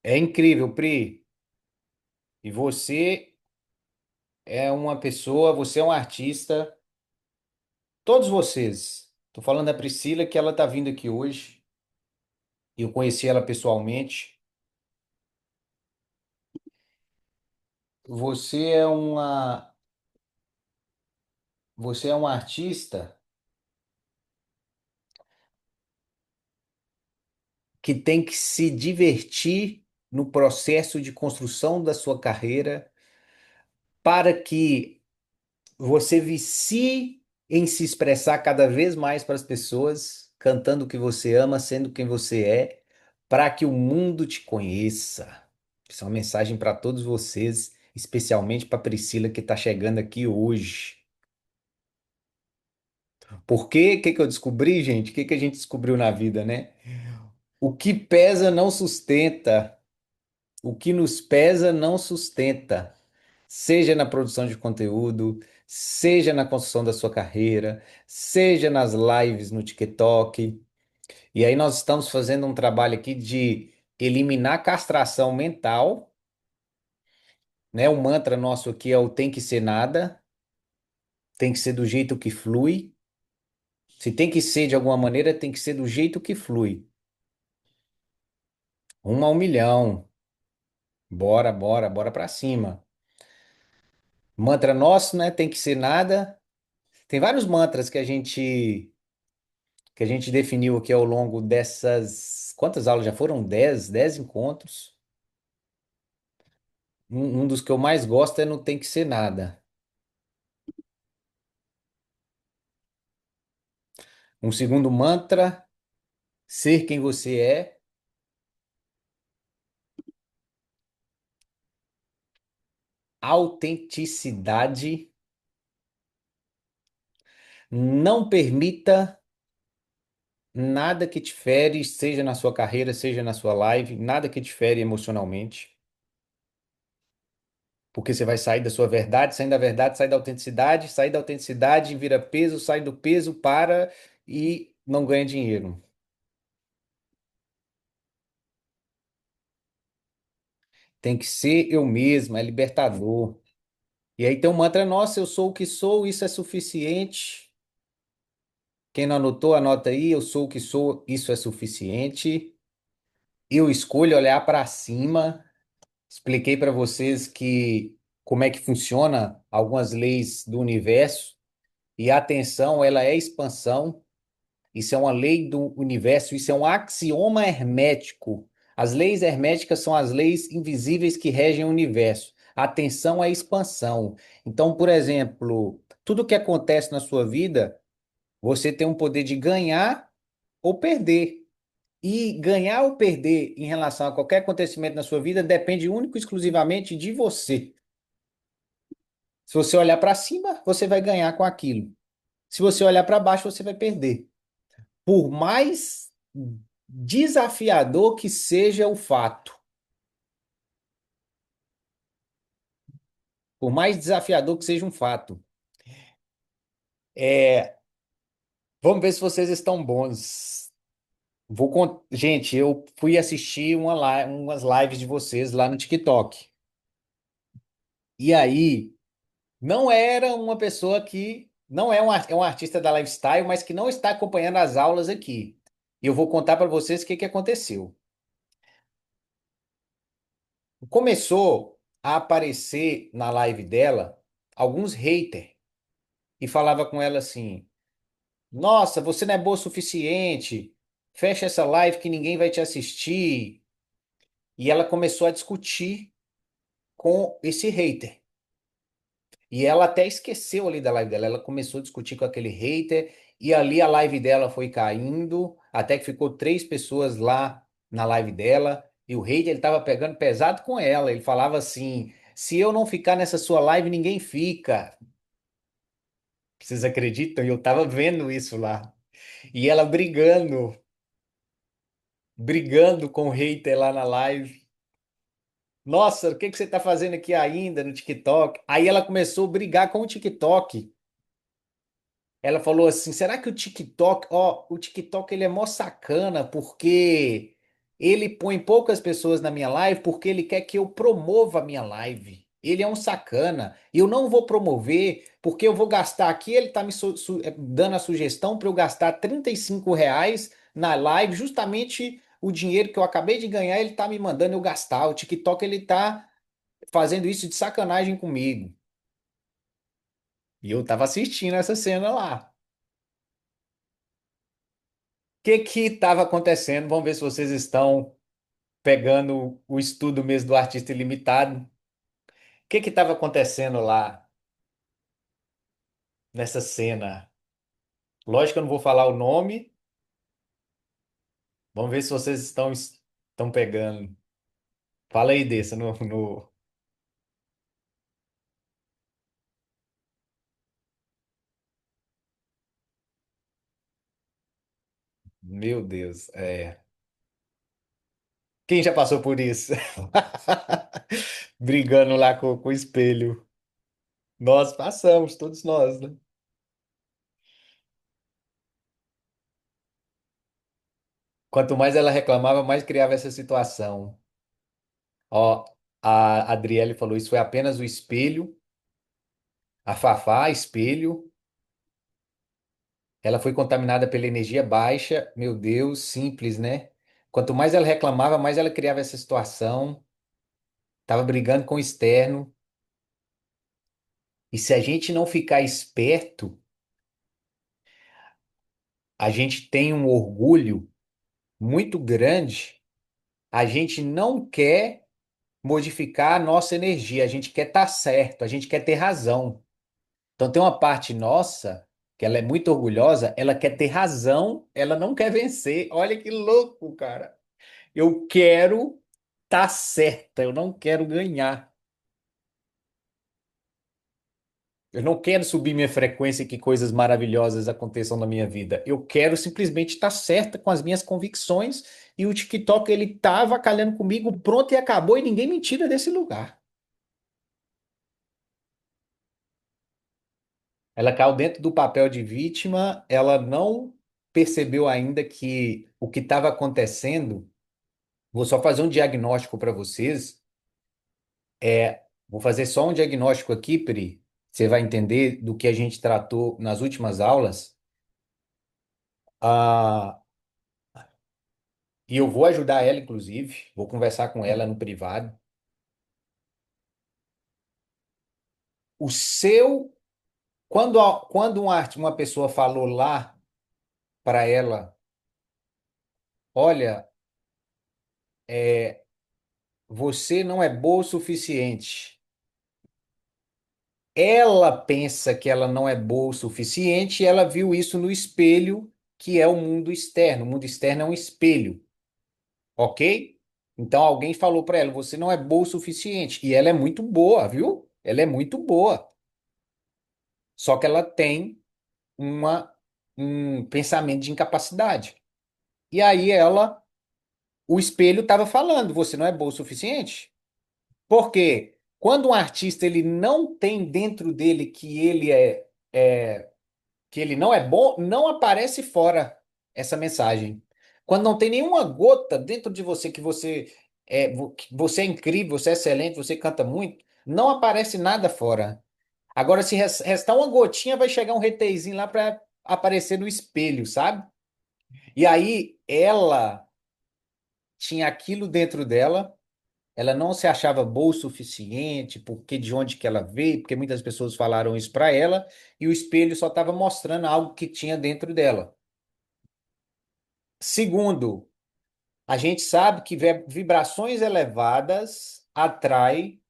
É incrível, Pri. E você é uma pessoa, você é um artista. Todos vocês. Tô falando da Priscila, que ela tá vindo aqui hoje. Eu conheci ela pessoalmente. Você é você é um artista que tem que se divertir no processo de construção da sua carreira para que você vicie em se expressar cada vez mais para as pessoas, cantando o que você ama, sendo quem você é, para que o mundo te conheça. Isso é uma mensagem para todos vocês, especialmente para Priscila que está chegando aqui hoje. Por quê? O que que eu descobri, gente? O que que a gente descobriu na vida, né? O que pesa não sustenta. O que nos pesa não sustenta, seja na produção de conteúdo, seja na construção da sua carreira, seja nas lives no TikTok. E aí nós estamos fazendo um trabalho aqui de eliminar castração mental, né? O mantra nosso aqui é o tem que ser nada, tem que ser do jeito que flui. Se tem que ser de alguma maneira, tem que ser do jeito que flui. 1 a 1 milhão. Bora, bora, bora pra cima. Mantra nosso, né? Tem que ser nada. Tem vários mantras que a gente definiu aqui ao longo dessas. Quantas aulas já foram? 10 encontros. Um dos que eu mais gosto é Não Tem Que Ser Nada. Um segundo mantra, ser quem você é. Autenticidade. Não permita nada que te fere, seja na sua carreira, seja na sua live, nada que te fere emocionalmente. Porque você vai sair da sua verdade, saindo da verdade, sai da autenticidade, sair da autenticidade, vira peso, sai do peso, para e não ganha dinheiro. Tem que ser eu mesmo, é libertador. E aí tem um mantra, nossa, eu sou o que sou, isso é suficiente. Quem não anotou, anota aí, eu sou o que sou, isso é suficiente. Eu escolho olhar para cima. Expliquei para vocês que como é que funciona algumas leis do universo e a atenção, ela é expansão. Isso é uma lei do universo, isso é um axioma hermético. As leis herméticas são as leis invisíveis que regem o universo. A atenção é expansão. Então, por exemplo, tudo que acontece na sua vida, você tem um poder de ganhar ou perder. E ganhar ou perder em relação a qualquer acontecimento na sua vida depende único e exclusivamente de você. Se você olhar para cima, você vai ganhar com aquilo. Se você olhar para baixo, você vai perder. Por mais desafiador que seja o fato, por mais desafiador que seja um fato, é, vamos ver se vocês estão bons. Gente, eu fui assistir umas lives de vocês lá no TikTok. E aí, não era uma pessoa que não é é um artista da lifestyle, mas que não está acompanhando as aulas aqui. E eu vou contar para vocês o que que aconteceu. Começou a aparecer na live dela alguns haters e falava com ela assim: Nossa, você não é boa o suficiente, fecha essa live que ninguém vai te assistir. E ela começou a discutir com esse hater. E ela até esqueceu ali da live dela. Ela começou a discutir com aquele hater, e ali a live dela foi caindo, até que ficou 3 pessoas lá na live dela. E o hater ele tava pegando pesado com ela. Ele falava assim: se eu não ficar nessa sua live, ninguém fica. Vocês acreditam? E eu tava vendo isso lá. E ela brigando com o hater lá na live. Nossa, o que que você tá fazendo aqui ainda no TikTok? Aí ela começou a brigar com o TikTok. Ela falou assim: será que o TikTok, ó, o TikTok ele é mó sacana, porque Ele põe poucas pessoas na minha live porque ele quer que eu promova a minha live. Ele é um sacana. Eu não vou promover porque eu vou gastar aqui. Ele está me dando a sugestão para eu gastar R$ 35 na live, justamente o dinheiro que eu acabei de ganhar, ele está me mandando eu gastar. O TikTok ele está fazendo isso de sacanagem comigo. E eu estava assistindo essa cena lá. O que que estava acontecendo? Vamos ver se vocês estão pegando o estudo mesmo do artista ilimitado. O que que estava acontecendo lá nessa cena? Lógico que eu não vou falar o nome. Vamos ver se vocês estão pegando. Fala aí dessa no... Meu Deus, é. Quem já passou por isso? Brigando lá com o espelho. Nós passamos, todos nós, né? Quanto mais ela reclamava, mais criava essa situação. Ó, a Adriele falou, isso foi apenas o espelho. A Fafá, espelho. Ela foi contaminada pela energia baixa. Meu Deus, simples, né? Quanto mais ela reclamava, mais ela criava essa situação. Tava brigando com o externo. E se a gente não ficar esperto, a gente tem um orgulho muito grande. A gente não quer modificar a nossa energia. A gente quer estar certo. A gente quer ter razão. Então tem uma parte nossa que ela é muito orgulhosa. Ela quer ter razão. Ela não quer vencer. Olha que louco, cara. Eu quero estar certa, eu não quero ganhar. Eu não quero subir minha frequência e que coisas maravilhosas aconteçam na minha vida. Eu quero simplesmente estar certa com as minhas convicções e o TikTok ele tá avacalhando comigo, pronto e acabou e ninguém me tira desse lugar. Ela caiu dentro do papel de vítima, ela não percebeu ainda que o que estava acontecendo. Vou só fazer um diagnóstico para vocês. Vou fazer só um diagnóstico aqui, Pri. Você vai entender do que a gente tratou nas últimas aulas. Ah, e eu vou ajudar ela, inclusive. Vou conversar com ela no privado. O seu. Quando uma pessoa falou lá para ela: Olha, você não é boa o suficiente. Ela pensa que ela não é boa o suficiente e ela viu isso no espelho, que é o mundo externo. O mundo externo é um espelho. Ok? Então alguém falou para ela: você não é boa o suficiente. E ela é muito boa, viu? Ela é muito boa. Só que ela tem uma, um pensamento de incapacidade. E aí o espelho estava falando: você não é boa o suficiente. Porque quando um artista ele não tem dentro dele que que ele não é bom, não aparece fora essa mensagem. Quando não tem nenhuma gota dentro de você que você é incrível, você é excelente, você canta muito, não aparece nada fora. Agora, se restar uma gotinha, vai chegar um retezinho lá para aparecer no espelho, sabe? E aí ela tinha aquilo dentro dela. Ela não se achava boa o suficiente, porque de onde que ela veio, porque muitas pessoas falaram isso para ela, e o espelho só estava mostrando algo que tinha dentro dela. Segundo, a gente sabe que vibrações elevadas atraem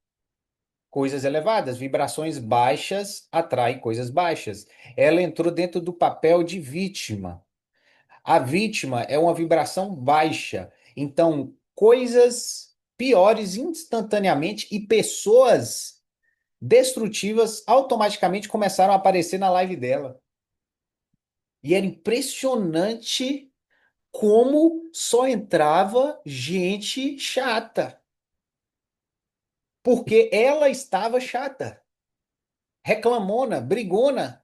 coisas elevadas, vibrações baixas atraem coisas baixas. Ela entrou dentro do papel de vítima. A vítima é uma vibração baixa. Então, coisas piores instantaneamente e pessoas destrutivas automaticamente começaram a aparecer na live dela. E era impressionante como só entrava gente chata, porque ela estava chata, reclamona, brigona.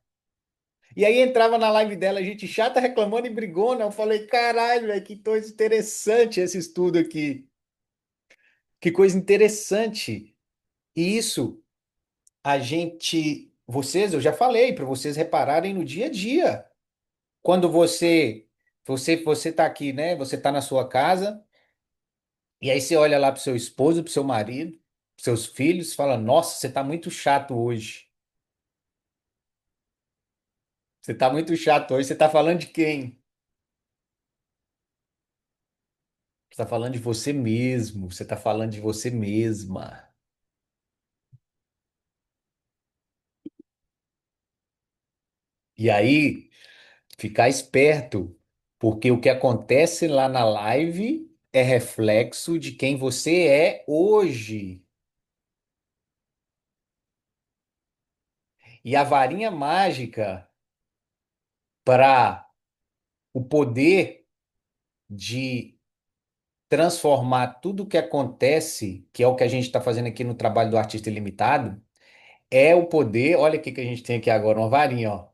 E aí entrava na live dela, gente chata reclamando e brigona. Eu falei, caralho, velho, que coisa interessante esse estudo aqui. Que coisa interessante. E isso, a gente, vocês, eu já falei para vocês repararem no dia a dia. Quando você tá aqui, né? Você tá na sua casa e aí você olha lá pro seu esposo, pro seu marido, pros seus filhos, fala: "Nossa, você tá muito chato hoje. Você tá muito chato hoje. Você tá falando de quem? Você tá falando de você mesmo. Você tá falando de você mesma." E aí, ficar esperto, porque o que acontece lá na live é reflexo de quem você é hoje. E a varinha mágica para o poder de transformar tudo o que acontece, que é o que a gente está fazendo aqui no trabalho do Artista Ilimitado, é o poder, olha o que que a gente tem aqui agora, uma varinha, ó,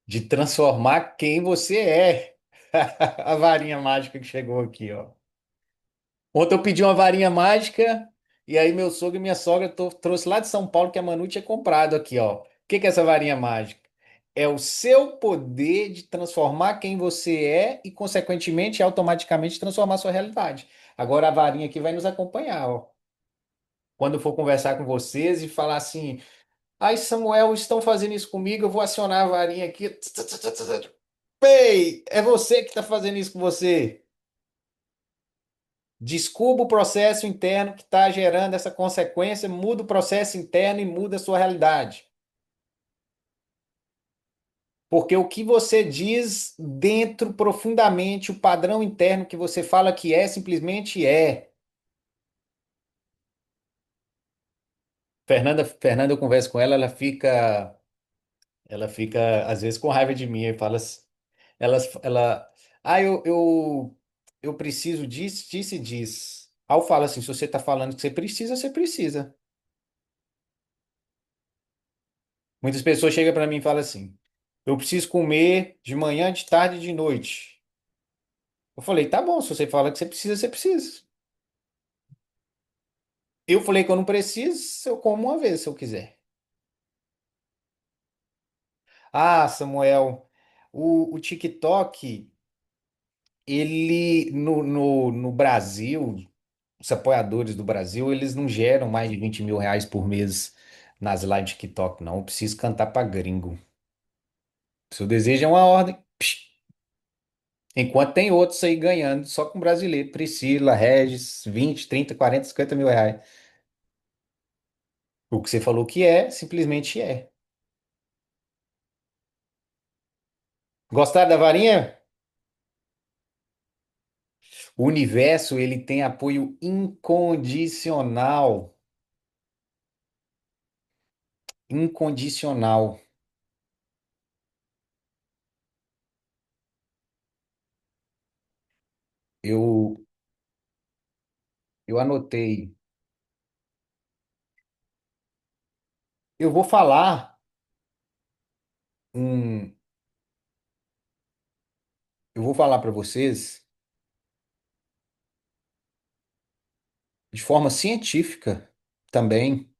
de transformar quem você é. A varinha mágica que chegou aqui, ó. Ontem eu pedi uma varinha mágica e aí meu sogro e minha sogra trouxe lá de São Paulo que a Manu tinha comprado aqui, ó. O que que é essa varinha mágica? É o seu poder de transformar quem você é e, consequentemente, automaticamente transformar sua realidade. Agora a varinha aqui vai nos acompanhar, ó. Quando eu for conversar com vocês e falar assim, ai, Samuel, estão fazendo isso comigo, eu vou acionar a varinha aqui. Pei, é você que está fazendo isso com você. Descubra o processo interno que está gerando essa consequência, muda o processo interno e muda a sua realidade. Porque o que você diz dentro profundamente, o padrão interno que você fala que é, simplesmente é. Fernanda, eu converso com ela, ela fica às vezes com raiva de mim e fala, ela, ah, eu preciso disso, disso e disso. Aí eu falo assim, se você está falando que você precisa, você precisa. Muitas pessoas chegam para mim e falam assim, eu preciso comer de manhã, de tarde e de noite. Eu falei, tá bom, se você fala que você precisa, você precisa. Eu falei que eu não preciso, eu como uma vez se eu quiser. Ah, Samuel, o TikTok, ele no Brasil, os apoiadores do Brasil, eles não geram mais de R$ 20.000 por mês nas lives de TikTok, não. Eu preciso cantar pra gringo. Se eu desejo é uma ordem. Psh. Enquanto tem outros aí ganhando só com brasileiro. Priscila, Regis, 20, 30, 40, R$ 50.000. O que você falou que é, simplesmente é. Gostaram da varinha? O universo, ele tem apoio incondicional. Incondicional. Eu, eu anotei. Eu vou falar um, eu vou falar para vocês de forma científica também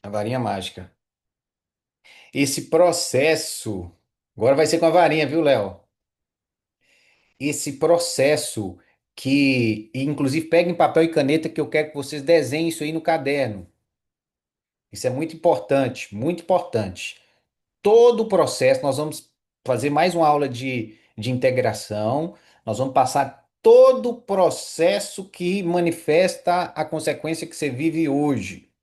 a varinha mágica. Esse processo, agora vai ser com a varinha, viu, Léo? Esse processo que, inclusive, peguem papel e caneta que eu quero que vocês desenhem isso aí no caderno. Isso é muito importante, muito importante. Todo o processo, nós vamos fazer mais uma aula de integração, nós vamos passar todo o processo que manifesta a consequência que você vive hoje.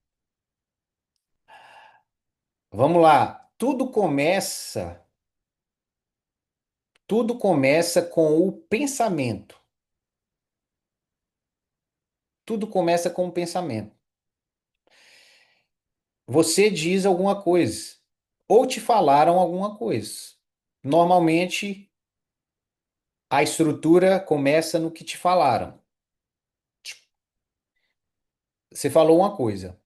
Vamos lá, tudo começa com o pensamento. Tudo começa com o pensamento. Você diz alguma coisa, ou te falaram alguma coisa. Normalmente, a estrutura começa no que te falaram. Você falou uma coisa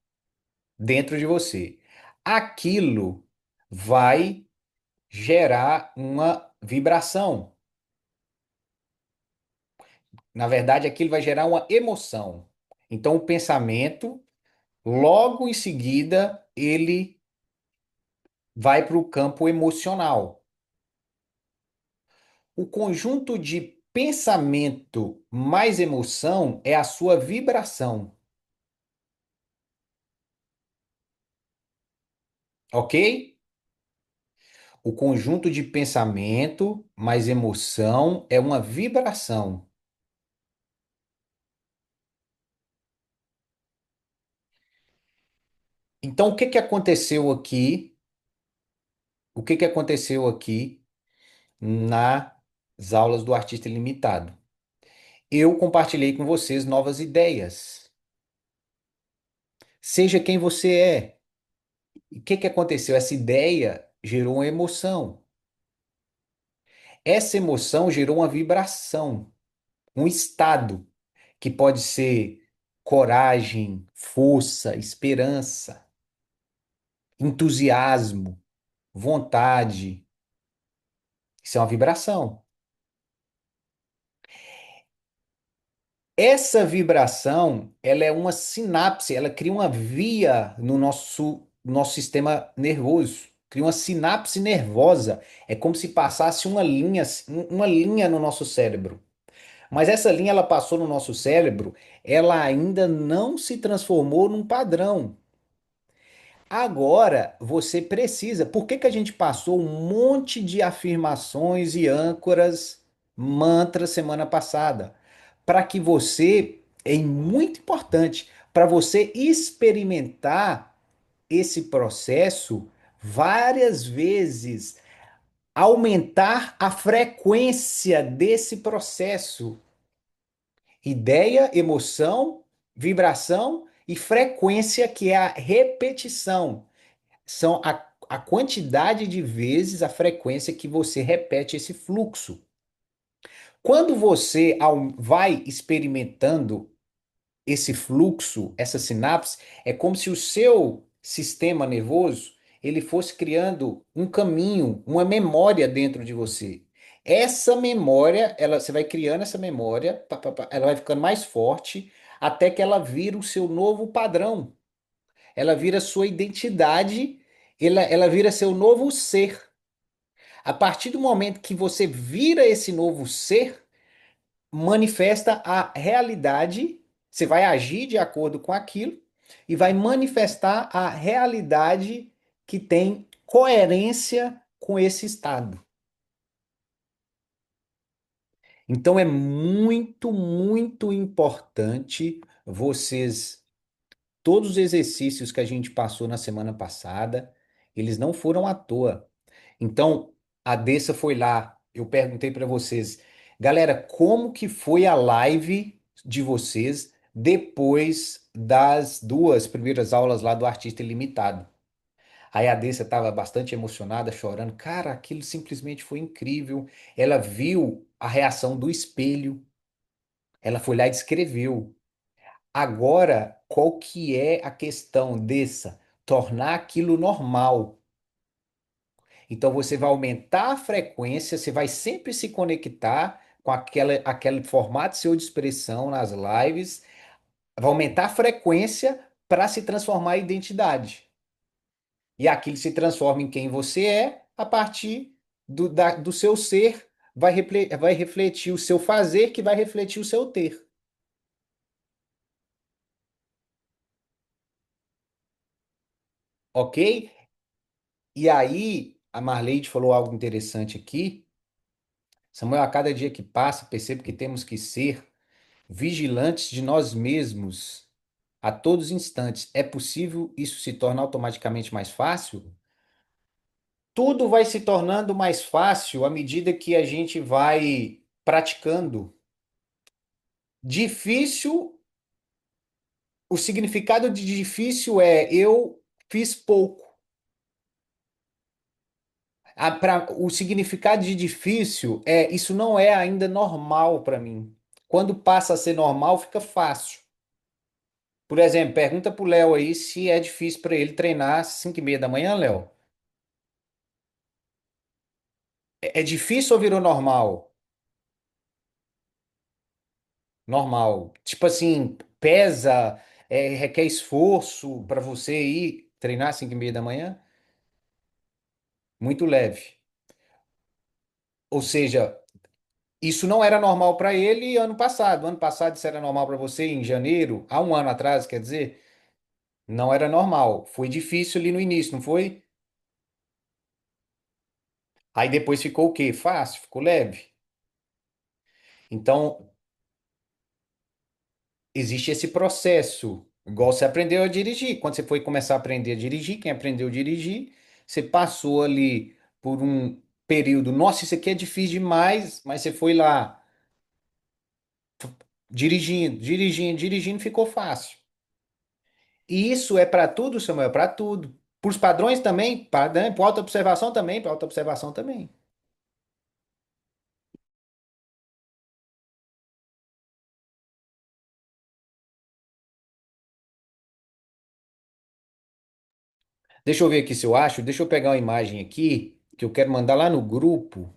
dentro de você. Aquilo. vai gerar uma vibração. Na verdade, aquilo vai gerar uma emoção. Então, o pensamento, logo em seguida, ele vai para o campo emocional. O conjunto de pensamento mais emoção é a sua vibração, ok? O conjunto de pensamento mais emoção é uma vibração. Então, o que que aconteceu aqui? O que que aconteceu aqui nas aulas do Artista Ilimitado? Eu compartilhei com vocês novas ideias. Seja quem você é. E o que que aconteceu? Essa ideia gerou uma emoção. Essa emoção gerou uma vibração, um estado que pode ser coragem, força, esperança, entusiasmo, vontade. Isso é uma vibração. Essa vibração, ela é uma sinapse, ela cria uma via no nosso sistema nervoso, cria uma sinapse nervosa. É como se passasse uma linha no nosso cérebro. Mas essa linha ela passou no nosso cérebro, ela ainda não se transformou num padrão. Agora você precisa. Por que que a gente passou um monte de afirmações e âncoras, mantras semana passada? Para que você, é muito importante, para você experimentar esse processo várias vezes, aumentar a frequência desse processo. Ideia, emoção, vibração e frequência, que é a repetição. São a quantidade de vezes, a frequência que você repete esse fluxo. Quando você vai experimentando esse fluxo, essa sinapse, é como se o seu sistema nervoso ele fosse criando um caminho, uma memória dentro de você. Essa memória, você vai criando essa memória, ela vai ficando mais forte, até que ela vira o seu novo padrão. Ela vira sua identidade, ela vira seu novo ser. A partir do momento que você vira esse novo ser, manifesta a realidade, você vai agir de acordo com aquilo e vai manifestar a realidade que tem coerência com esse estado. Então é muito, muito importante vocês, todos os exercícios que a gente passou na semana passada, eles não foram à toa. Então, a Dessa foi lá, eu perguntei para vocês, galera, como que foi a live de vocês depois das duas primeiras aulas lá do Artista Ilimitado? Aí a Dessa estava bastante emocionada, chorando. Cara, aquilo simplesmente foi incrível. Ela viu a reação do espelho, ela foi lá e descreveu. Agora, qual que é a questão dessa? Tornar aquilo normal. Então você vai aumentar a frequência, você vai sempre se conectar com aquele formato seu de expressão nas lives, vai aumentar a frequência para se transformar em identidade. E aquilo se transforma em quem você é a partir do seu ser, vai refletir o seu fazer, que vai refletir o seu ter. Ok? E aí, a Marleide falou algo interessante aqui. Samuel, a cada dia que passa, percebo que temos que ser vigilantes de nós mesmos a todos os instantes. É possível isso se tornar automaticamente mais fácil? Tudo vai se tornando mais fácil à medida que a gente vai praticando. Difícil, o significado de difícil é eu fiz pouco. O significado de difícil é isso não é ainda normal para mim. Quando passa a ser normal, fica fácil. Por exemplo, pergunta pro Léo aí se é difícil para ele treinar às 5:30 da manhã, Léo. É difícil ou virou normal? Normal. Tipo assim, pesa, requer esforço para você ir treinar às 5:30 da manhã? Muito leve. Ou seja, isso não era normal para ele ano passado. Ano passado isso era normal para você em janeiro, há um ano atrás, quer dizer, não era normal. Foi difícil ali no início, não foi? Aí depois ficou o quê? Fácil, ficou leve. Então, existe esse processo. Igual você aprendeu a dirigir. Quando você foi começar a aprender a dirigir, quem aprendeu a dirigir, você passou ali por um período. Nossa, isso aqui é difícil demais, mas você foi lá dirigindo, dirigindo, dirigindo, ficou fácil. E isso é para tudo, Samuel, para tudo. Para os padrões também, para autoobservação também, para autoobservação também. Deixa eu ver aqui se eu acho. Deixa eu pegar uma imagem aqui que eu quero mandar lá no grupo.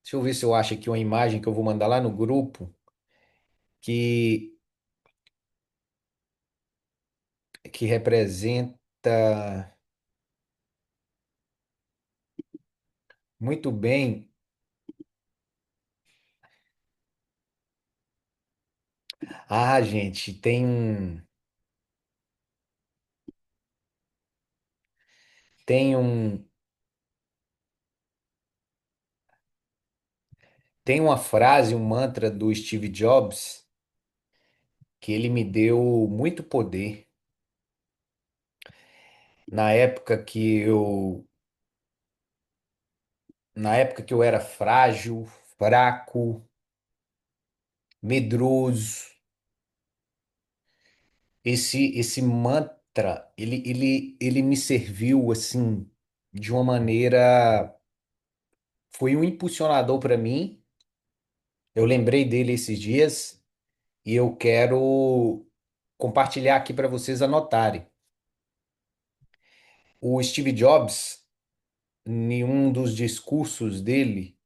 Deixa eu ver se eu acho aqui uma imagem que eu vou mandar lá no grupo que, que representa muito bem. Ah, gente, tem um, tem uma frase, um mantra do Steve Jobs que ele me deu muito poder na época que eu, na época que eu era frágil, fraco, medroso. Esse mantra, ele me serviu assim de uma maneira, foi um impulsionador para mim. Eu lembrei dele esses dias e eu quero compartilhar aqui para vocês anotarem. O Steve Jobs, em um dos discursos dele,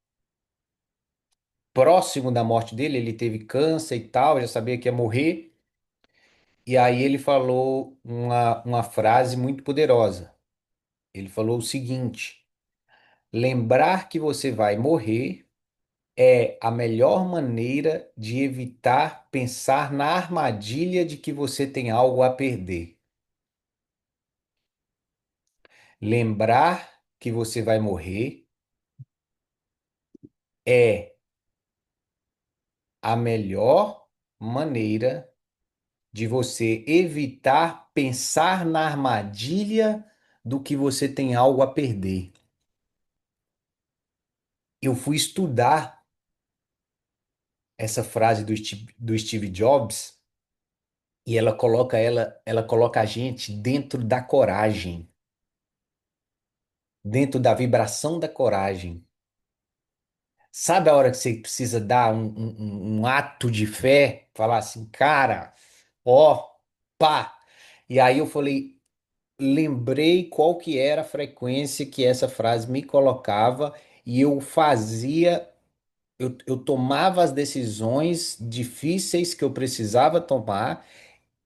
próximo da morte dele, ele teve câncer e tal, já sabia que ia morrer, e aí ele falou uma frase muito poderosa. Ele falou o seguinte: lembrar que você vai morrer é a melhor maneira de evitar pensar na armadilha de que você tem algo a perder. Lembrar que você vai morrer é a melhor maneira de você evitar pensar na armadilha do que você tem algo a perder. Eu fui estudar essa frase do Steve Jobs e ela coloca a gente dentro da coragem, dentro da vibração da coragem. Sabe a hora que você precisa dar um ato de fé? Falar assim, cara, ó, pá. E aí eu falei, lembrei qual que era a frequência que essa frase me colocava e eu fazia, eu tomava as decisões difíceis que eu precisava tomar.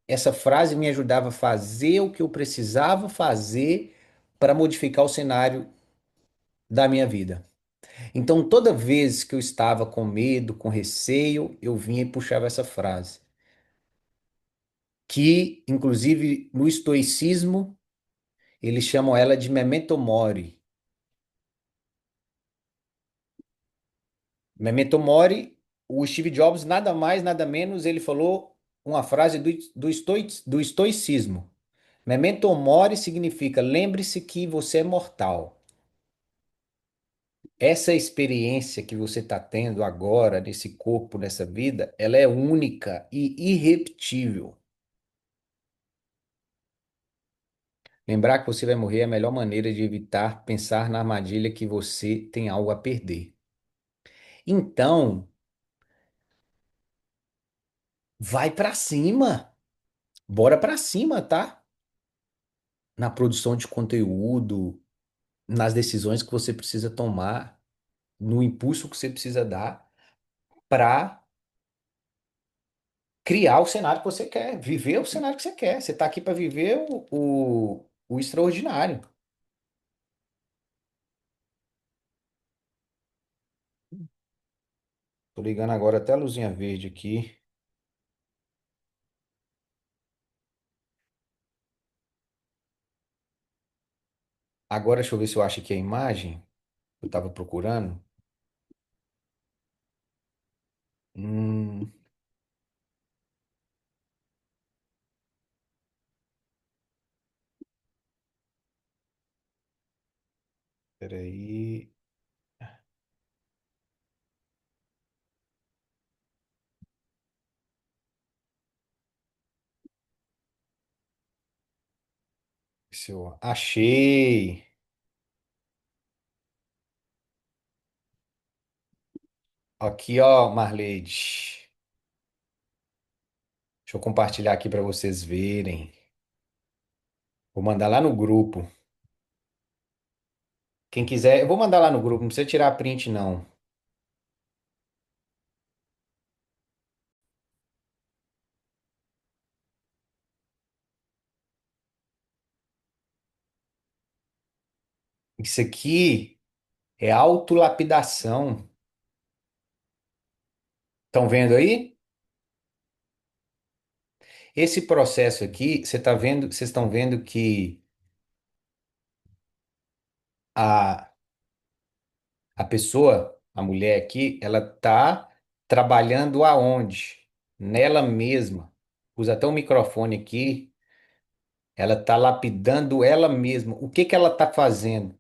Essa frase me ajudava a fazer o que eu precisava fazer para modificar o cenário da minha vida. Então, toda vez que eu estava com medo, com receio, eu vinha e puxava essa frase, que, inclusive, no estoicismo, eles chamam ela de memento mori. Memento mori, o Steve Jobs, nada mais, nada menos, ele falou uma frase do estoicismo. Memento mori significa lembre-se que você é mortal. Essa experiência que você está tendo agora, nesse corpo, nessa vida, ela é única e irrepetível. Lembrar que você vai morrer é a melhor maneira de evitar pensar na armadilha que você tem algo a perder. Então, vai pra cima. Bora pra cima, tá? Na produção de conteúdo. nas decisões que você precisa tomar, no impulso que você precisa dar para criar o cenário que você quer, viver o cenário que você quer. Você está aqui para viver o extraordinário. Tô ligando agora até a luzinha verde aqui. Agora deixa eu ver se eu acho aqui a imagem que eu estava procurando. Hum, peraí. Se eu achei. Aqui, ó, Marleide. Deixa eu compartilhar aqui para vocês verem. Vou mandar lá no grupo. Quem quiser, eu vou mandar lá no grupo, não precisa tirar print, não. Isso aqui é autolapidação. Estão vendo aí? Esse processo aqui, você tá vendo, vocês estão vendo que a, a pessoa, a mulher aqui, ela tá trabalhando aonde? Nela mesma. Usa até o microfone aqui. Ela tá lapidando ela mesma. O que que ela tá fazendo?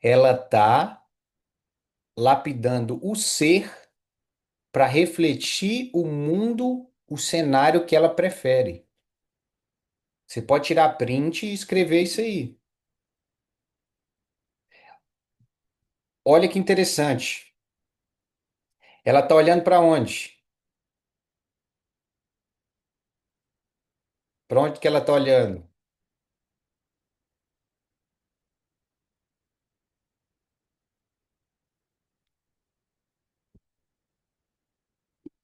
Ela tá lapidando o ser para refletir o mundo, o cenário que ela prefere. Você pode tirar print e escrever isso aí. Olha que interessante. Ela está olhando para onde? Para onde que ela está olhando?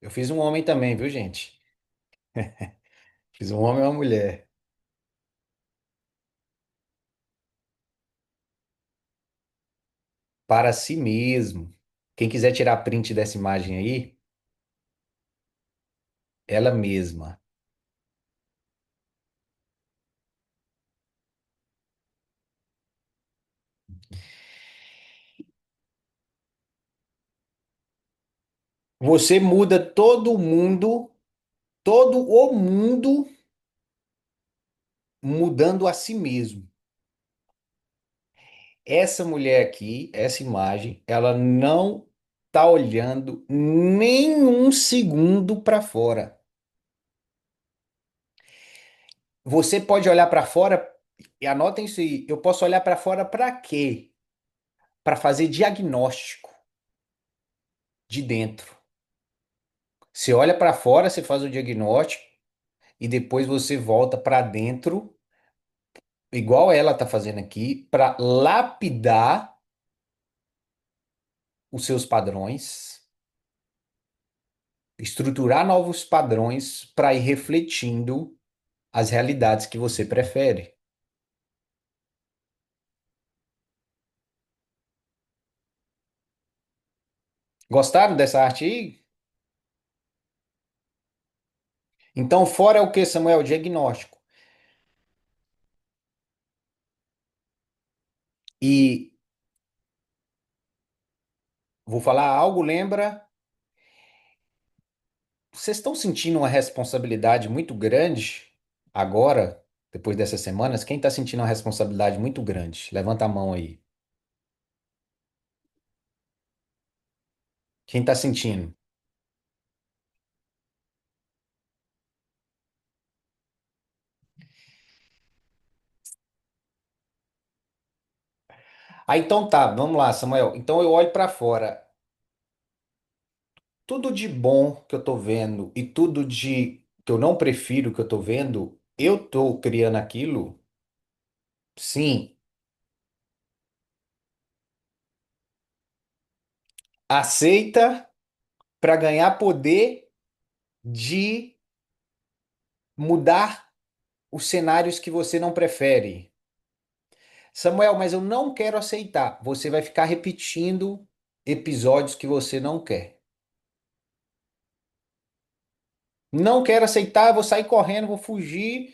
Eu fiz um homem também, viu, gente? Fiz um homem e uma mulher. Para si mesmo. Quem quiser tirar print dessa imagem aí, ela mesma. Você muda todo o mundo mudando a si mesmo. Essa mulher aqui, essa imagem, ela não tá olhando nem um segundo para fora. Você pode olhar para fora, e anotem isso aí, eu posso olhar para fora para quê? Para fazer diagnóstico de dentro. Você olha para fora, você faz o diagnóstico e depois você volta para dentro, igual ela tá fazendo aqui, para lapidar os seus padrões, estruturar novos padrões para ir refletindo as realidades que você prefere. Gostaram dessa arte aí? Então, fora é o que, Samuel? Diagnóstico. E vou falar algo, lembra? Vocês estão sentindo uma responsabilidade muito grande agora, depois dessas semanas? Quem está sentindo uma responsabilidade muito grande? Levanta a mão aí. Quem está sentindo? Ah, então tá, vamos lá, Samuel. Então eu olho para fora. Tudo de bom que eu tô vendo e tudo de que eu não prefiro que eu tô vendo, eu tô criando aquilo. Sim, Aceita para ganhar poder de mudar os cenários que você não prefere. Samuel, mas eu não quero aceitar. Você vai ficar repetindo episódios que você não quer. Não quero aceitar, vou sair correndo, vou fugir.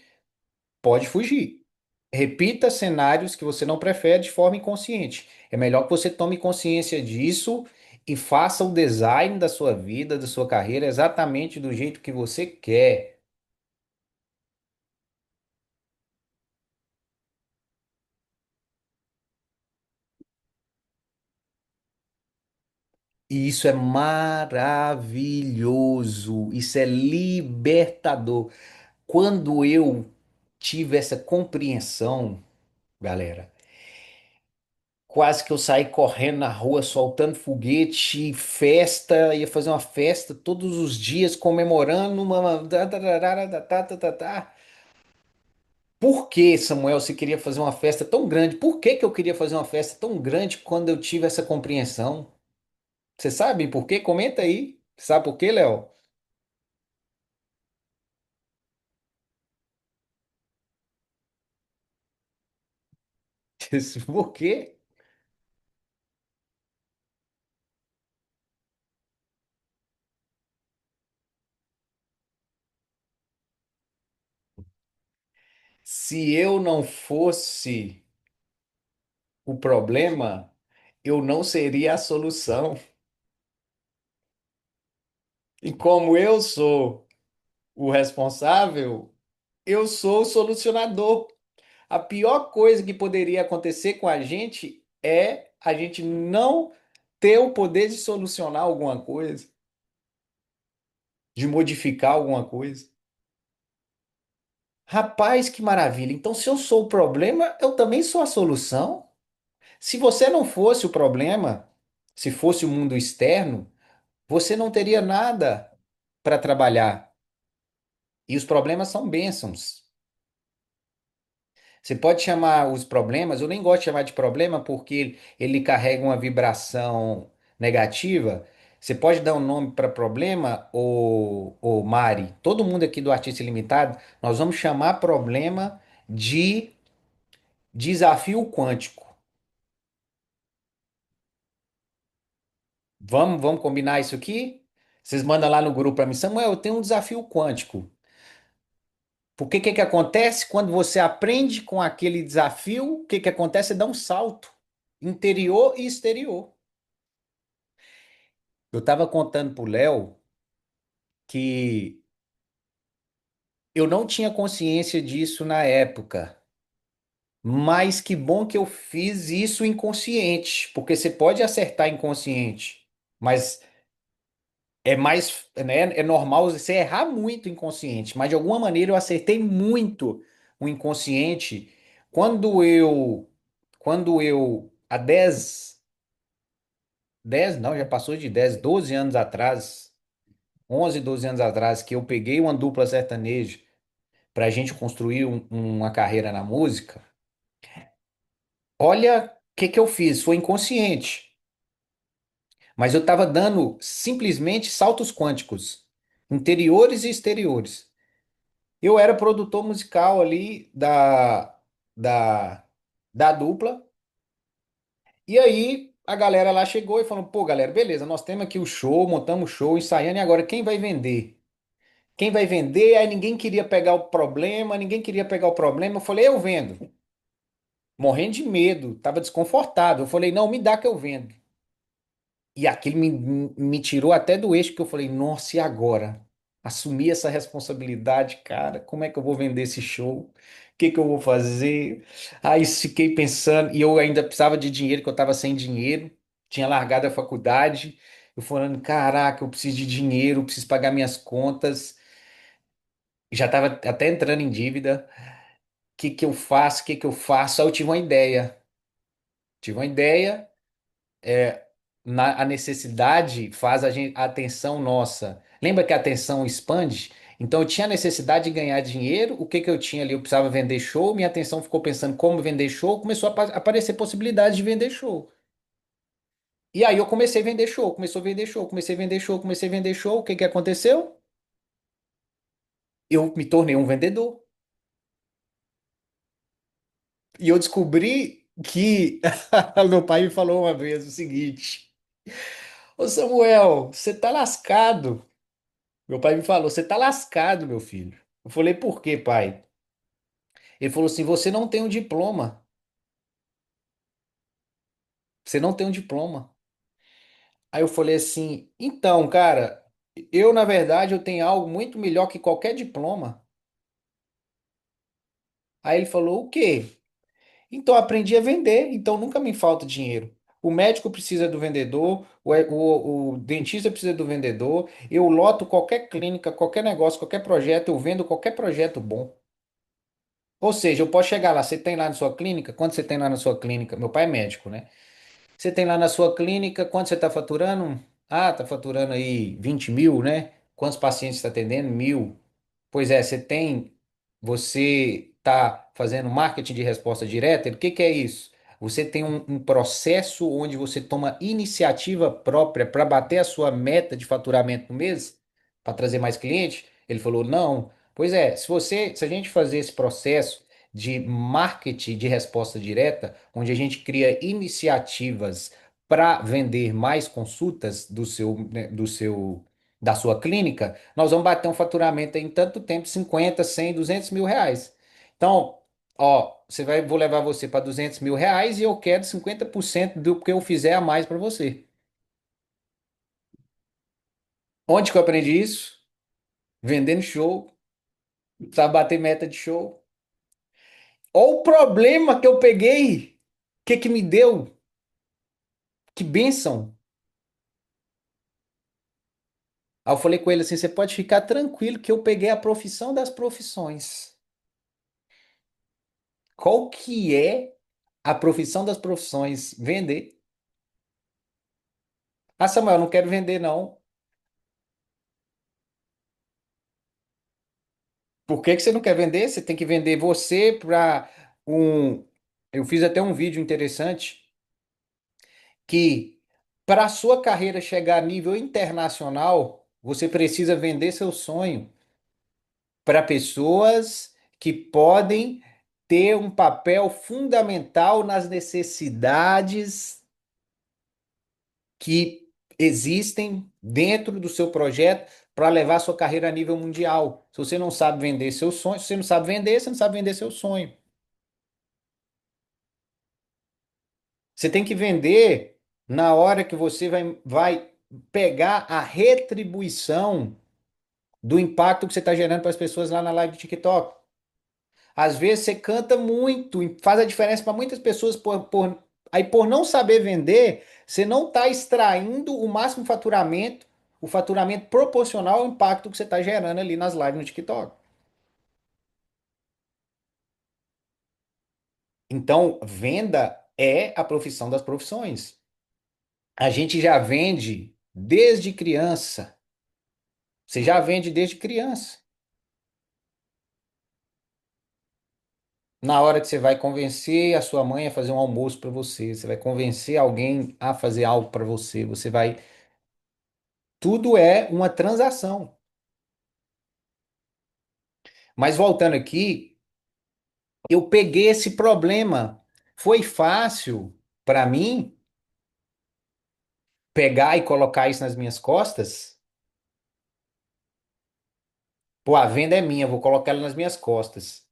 Pode fugir. Repita cenários que você não prefere de forma inconsciente. É melhor que você tome consciência disso e faça o design da sua vida, da sua carreira, exatamente do jeito que você quer. E isso é maravilhoso, isso é libertador. Quando eu tive essa compreensão, galera, quase que eu saí correndo na rua, soltando foguete, festa, ia fazer uma festa todos os dias, comemorando uma. Por que, Samuel, você queria fazer uma festa tão grande? Por que que eu queria fazer uma festa tão grande quando eu tive essa compreensão? Você sabe por quê? Comenta aí. Sabe por quê, Léo? Por quê? Se eu não fosse o problema, eu não seria a solução. E como eu sou o responsável, eu sou o solucionador. A pior coisa que poderia acontecer com a gente é a gente não ter o poder de solucionar alguma coisa, de modificar alguma coisa. Rapaz, que maravilha! Então, se eu sou o problema, eu também sou a solução. Se você não fosse o problema, se fosse o mundo externo, você não teria nada para trabalhar. E os problemas são bênçãos. Você pode chamar os problemas, eu nem gosto de chamar de problema porque ele carrega uma vibração negativa. Você pode dar um nome para problema, ou Mari? Todo mundo aqui do Artista Ilimitado, nós vamos chamar problema de desafio quântico. Vamos combinar isso aqui? Vocês mandam lá no grupo para mim, Samuel, eu tenho um desafio quântico. Porque o que que acontece quando você aprende com aquele desafio? O que que acontece? Você dá um salto interior e exterior. Eu estava contando pro Léo que eu não tinha consciência disso na época, mas que bom que eu fiz isso inconsciente, porque você pode acertar inconsciente, mas é mais, né, é normal você errar muito inconsciente, mas de alguma maneira eu acertei muito o inconsciente quando eu há 10 não, já passou de 12 anos atrás, 11, 12 anos atrás, que eu peguei uma dupla sertaneja para a gente construir uma carreira na música, olha o que que eu fiz, foi inconsciente, mas eu estava dando simplesmente saltos quânticos, interiores e exteriores. Eu era produtor musical ali da, da dupla, e aí a galera lá chegou e falou: pô, galera, beleza, nós temos aqui o show, montamos o show, ensaiando, e agora quem vai vender? Quem vai vender? Aí ninguém queria pegar o problema, ninguém queria pegar o problema. Eu falei: eu vendo. Morrendo de medo, tava desconfortável. Eu falei: não, me dá que eu vendo. E aquilo me tirou até do eixo, que eu falei: nossa, e agora? Assumir essa responsabilidade, cara, como é que eu vou vender esse show? O que que eu vou fazer? Aí fiquei pensando, e eu ainda precisava de dinheiro, que eu tava sem dinheiro, tinha largado a faculdade. Eu falando: caraca, eu preciso de dinheiro, preciso pagar minhas contas. Já tava até entrando em dívida. O que que eu faço? O que que eu faço? Aí eu tive uma ideia. Tive uma ideia. é, a necessidade faz a atenção nossa. Lembra que a atenção expande? Então eu tinha necessidade de ganhar dinheiro. O que que eu tinha ali? Eu precisava vender show. Minha atenção ficou pensando como vender show. Começou a aparecer possibilidade de vender show. E aí eu comecei a vender show, começou a vender show, comecei a vender show, comecei a vender show. O que que aconteceu? Eu me tornei um vendedor. E eu descobri que meu pai me falou uma vez o seguinte: Ô Samuel, você tá lascado. Meu pai me falou: você tá lascado, meu filho. Eu falei: por quê, pai? Ele falou assim: você não tem um diploma. Você não tem um diploma. Aí eu falei assim: então, cara, eu na verdade eu tenho algo muito melhor que qualquer diploma. Aí ele falou: o quê? Então eu aprendi a vender, então nunca me falta dinheiro. O médico precisa do vendedor, o dentista precisa do vendedor. Eu loto qualquer clínica, qualquer negócio, qualquer projeto, eu vendo qualquer projeto bom. Ou seja, eu posso chegar lá, você tem lá na sua clínica? Quanto você tem lá na sua clínica? Meu pai é médico, né? Você tem lá na sua clínica, quanto você está faturando? Ah, está faturando aí 20 mil, né? Quantos pacientes está atendendo? 1.000. Pois é, você está fazendo marketing de resposta direta. O que que é isso? Você tem um processo onde você toma iniciativa própria para bater a sua meta de faturamento no mês, para trazer mais cliente? Ele falou, não. Pois é, se a gente fazer esse processo de marketing de resposta direta, onde a gente cria iniciativas para vender mais consultas da sua clínica, nós vamos bater um faturamento em tanto tempo, 50, 100, 200 mil reais. Então, ó, vou levar você para 200 mil reais e eu quero 50% do que eu fizer a mais para você. Onde que eu aprendi isso? Vendendo show, sabe bater meta de show. Olha o problema que eu peguei. O que que me deu? Que bênção. Aí eu falei com ele assim: você pode ficar tranquilo que eu peguei a profissão das profissões. Qual que é a profissão das profissões? Vender. Ah, Samuel, não quero vender, não. Por que que você não quer vender? Você tem que vender você para um. Eu fiz até um vídeo interessante que para a sua carreira chegar a nível internacional, você precisa vender seu sonho para pessoas que podem ter um papel fundamental nas necessidades que existem dentro do seu projeto para levar sua carreira a nível mundial. Se você não sabe vender seu sonho, se você não sabe vender, você não sabe vender seu sonho. Você tem que vender na hora que você vai pegar a retribuição do impacto que você está gerando para as pessoas lá na live do TikTok. Às vezes você canta muito e faz a diferença para muitas pessoas aí por não saber vender, você não está extraindo o máximo faturamento, o faturamento proporcional ao impacto que você está gerando ali nas lives no TikTok. Então, venda é a profissão das profissões. A gente já vende desde criança. Você já vende desde criança. Na hora que você vai convencer a sua mãe a fazer um almoço para você, você vai convencer alguém a fazer algo para você, você vai. Tudo é uma transação. Mas voltando aqui, eu peguei esse problema. Foi fácil para mim pegar e colocar isso nas minhas costas. Pô, a venda é minha, vou colocar ela nas minhas costas.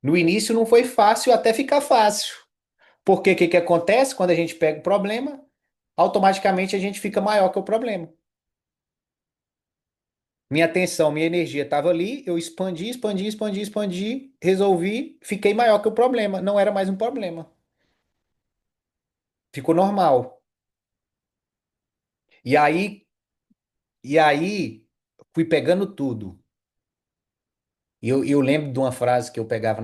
No início não foi fácil até ficar fácil. Porque o que que acontece quando a gente pega o problema? Automaticamente a gente fica maior que o problema. Minha atenção, minha energia estava ali, eu expandi, expandi, expandi, expandi, resolvi, fiquei maior que o problema. Não era mais um problema. Ficou normal. E aí, fui pegando tudo. E eu lembro de uma frase que eu pegava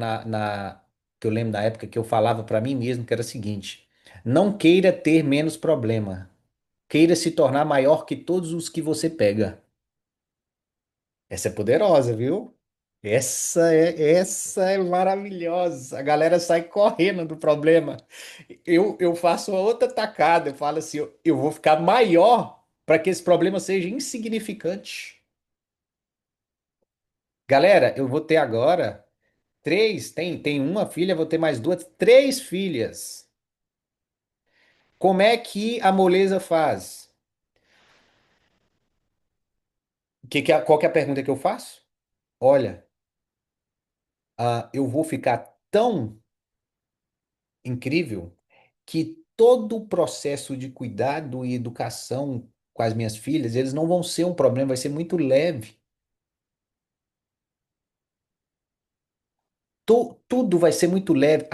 que eu lembro da época que eu falava para mim mesmo, que era a seguinte: não queira ter menos problema. Queira se tornar maior que todos os que você pega. Essa é poderosa, viu? Essa é maravilhosa. A galera sai correndo do problema. Eu faço a outra tacada. Eu falo assim, eu vou ficar maior para que esse problema seja insignificante. Galera, eu vou ter agora três. Tem uma filha, vou ter mais duas, três filhas. Como é que a moleza faz? Qual que é a pergunta que eu faço? Olha, eu vou ficar tão incrível que todo o processo de cuidado e educação com as minhas filhas, eles não vão ser um problema, vai ser muito leve. Tudo vai ser muito leve.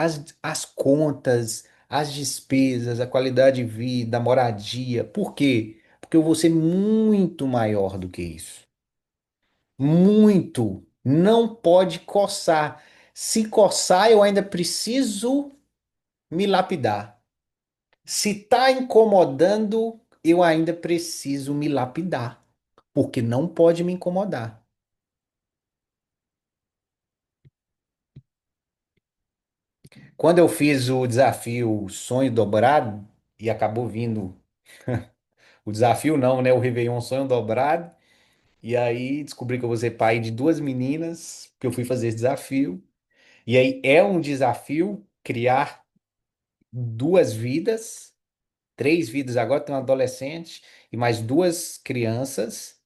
As contas, as despesas, a qualidade de vida, a moradia. Por quê? Porque eu vou ser muito maior do que isso. Muito. Não pode coçar. Se coçar, eu ainda preciso me lapidar. Se tá incomodando, eu ainda preciso me lapidar, porque não pode me incomodar. Quando eu fiz o desafio Sonho Dobrado, e acabou vindo o desafio não, né? O Réveillon Sonho Dobrado, e aí descobri que eu vou ser pai de duas meninas, que eu fui fazer esse desafio. E aí é um desafio criar duas vidas, três vidas agora, tem um adolescente e mais duas crianças.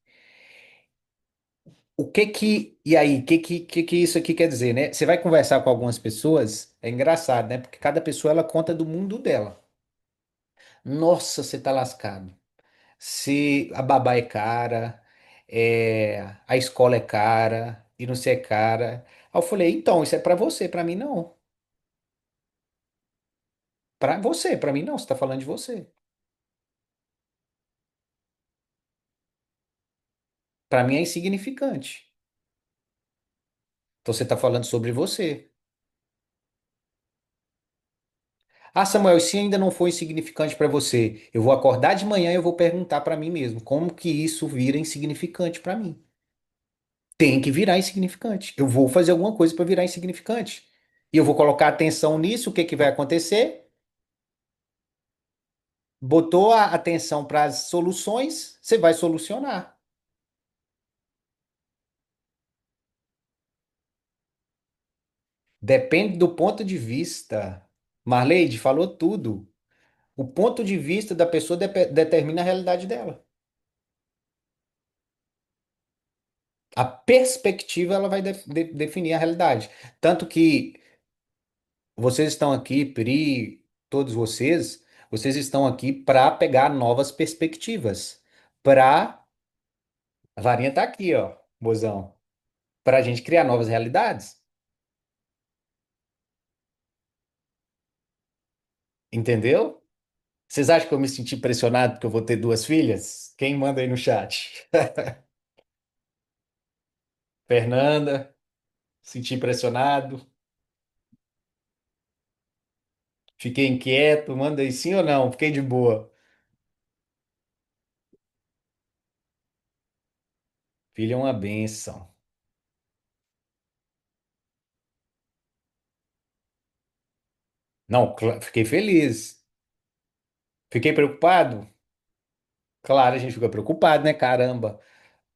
E aí, o que isso aqui quer dizer, né? Você vai conversar com algumas pessoas, é engraçado, né? Porque cada pessoa ela conta do mundo dela. Nossa, você tá lascado. Se a babá é cara, a escola é cara, e não sei é cara. Aí eu falei, então, isso é pra você, pra mim não. Pra você, pra mim não, você tá falando de você. Pra mim é insignificante. Então você tá falando sobre você. Ah, Samuel, e se ainda não for insignificante para você, eu vou acordar de manhã e eu vou perguntar para mim mesmo, como que isso vira insignificante para mim? Tem que virar insignificante. Eu vou fazer alguma coisa para virar insignificante. E eu vou colocar atenção nisso, o que que vai acontecer? Botou a atenção para as soluções, você vai solucionar. Depende do ponto de vista. Marleide falou tudo. O ponto de vista da pessoa determina a realidade dela. A perspectiva ela vai definir a realidade. Tanto que vocês estão aqui, Pri, todos vocês estão aqui para pegar novas perspectivas. Para a varinha tá aqui, ó, mozão. Para a gente criar novas realidades. Entendeu? Vocês acham que eu me senti pressionado porque eu vou ter duas filhas? Quem manda aí no chat? Fernanda, senti pressionado. Fiquei inquieto. Manda aí sim ou não? Fiquei de boa. Filho é uma bênção. Não, fiquei feliz. Fiquei preocupado? Claro, a gente fica preocupado, né? Caramba,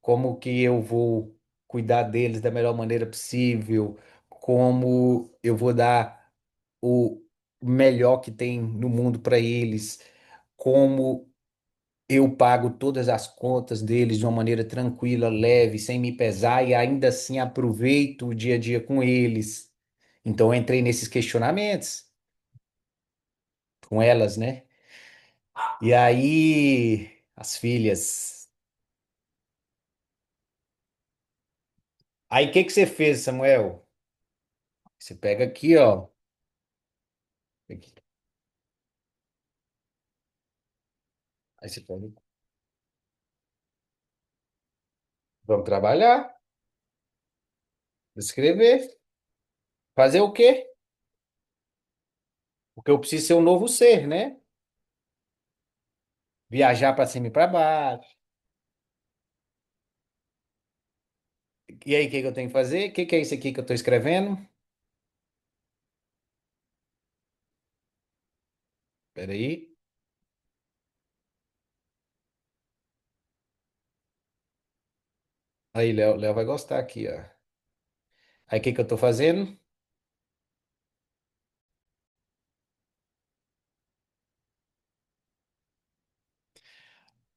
como que eu vou cuidar deles da melhor maneira possível? Como eu vou dar o melhor que tem no mundo para eles? Como eu pago todas as contas deles de uma maneira tranquila, leve, sem me pesar e ainda assim aproveito o dia a dia com eles? Então eu entrei nesses questionamentos com elas, né? E aí, as filhas. Aí, o que que você fez, Samuel? Você pega aqui, ó. Aqui. Aí você pega. Vamos trabalhar, escrever. Fazer o quê? Porque eu preciso ser um novo ser, né? Viajar para cima e para baixo. E aí, o que que eu tenho que fazer? O que que é isso aqui que eu estou escrevendo? Peraí. Aí, Léo vai gostar aqui, ó. Aí, o que que eu estou fazendo?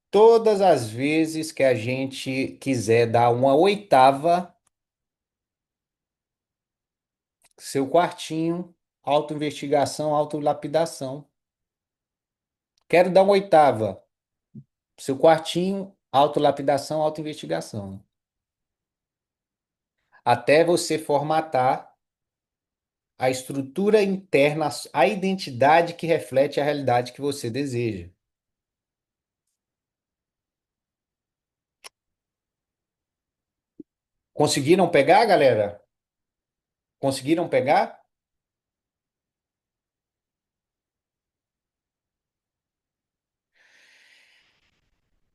Todas as vezes que a gente quiser dar uma oitava, seu quartinho, autoinvestigação, autolapidação. Quero dar uma oitava, seu quartinho, autolapidação, autoinvestigação. Até você formatar a estrutura interna, a identidade que reflete a realidade que você deseja. Conseguiram pegar, galera? Conseguiram pegar?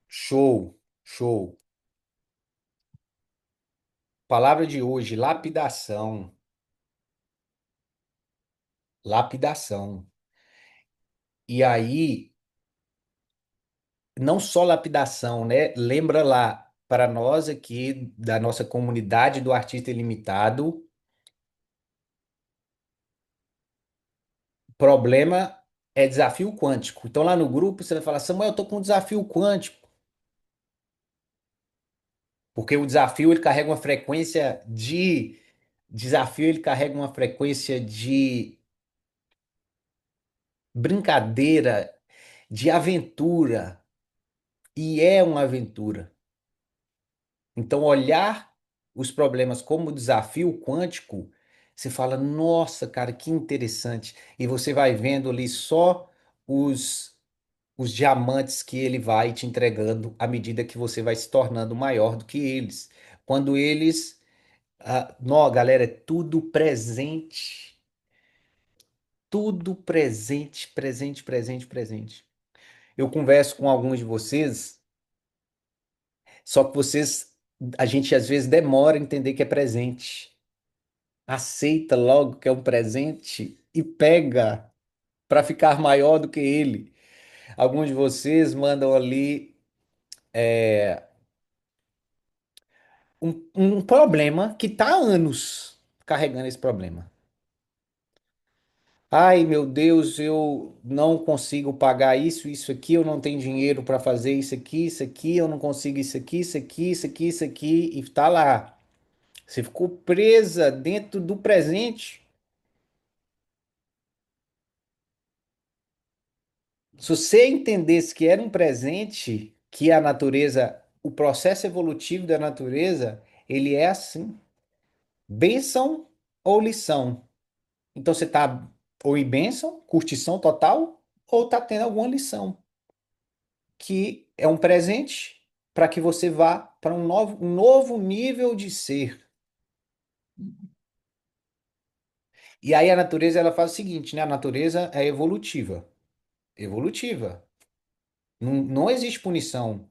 Show, show. Palavra de hoje, lapidação. Lapidação. E aí, não só lapidação, né? Lembra lá, para nós aqui da nossa comunidade do Artista Ilimitado, problema é desafio quântico. Então lá no grupo você vai falar, Samuel, eu tô com um desafio quântico, porque o desafio ele carrega uma frequência de desafio, ele carrega uma frequência de brincadeira, de aventura, e é uma aventura. Então, olhar os problemas como desafio quântico, você fala, nossa, cara, que interessante. E você vai vendo ali só os, os diamantes que ele vai te entregando à medida que você vai se tornando maior do que eles. Quando eles. Não, galera, é tudo presente. Tudo presente, presente, presente, presente. Eu converso com alguns de vocês, só que vocês, a gente às vezes demora a entender que é presente. Aceita logo que é um presente e pega para ficar maior do que ele. Alguns de vocês mandam ali um problema que está há anos carregando esse problema. Ai, meu Deus, eu não consigo pagar isso, isso aqui, eu não tenho dinheiro para fazer isso aqui, eu não consigo isso aqui, isso aqui, isso aqui, isso aqui, e tá lá. Você ficou presa dentro do presente. Se você entendesse que era um presente, que a natureza, o processo evolutivo da natureza, ele é assim. Bênção ou lição. Então você tá ou em bênção, curtição total, ou tá tendo alguma lição, que é um presente para que você vá para um novo nível de ser. E aí a natureza ela faz o seguinte, né? A natureza é evolutiva. Evolutiva. Não, não existe punição,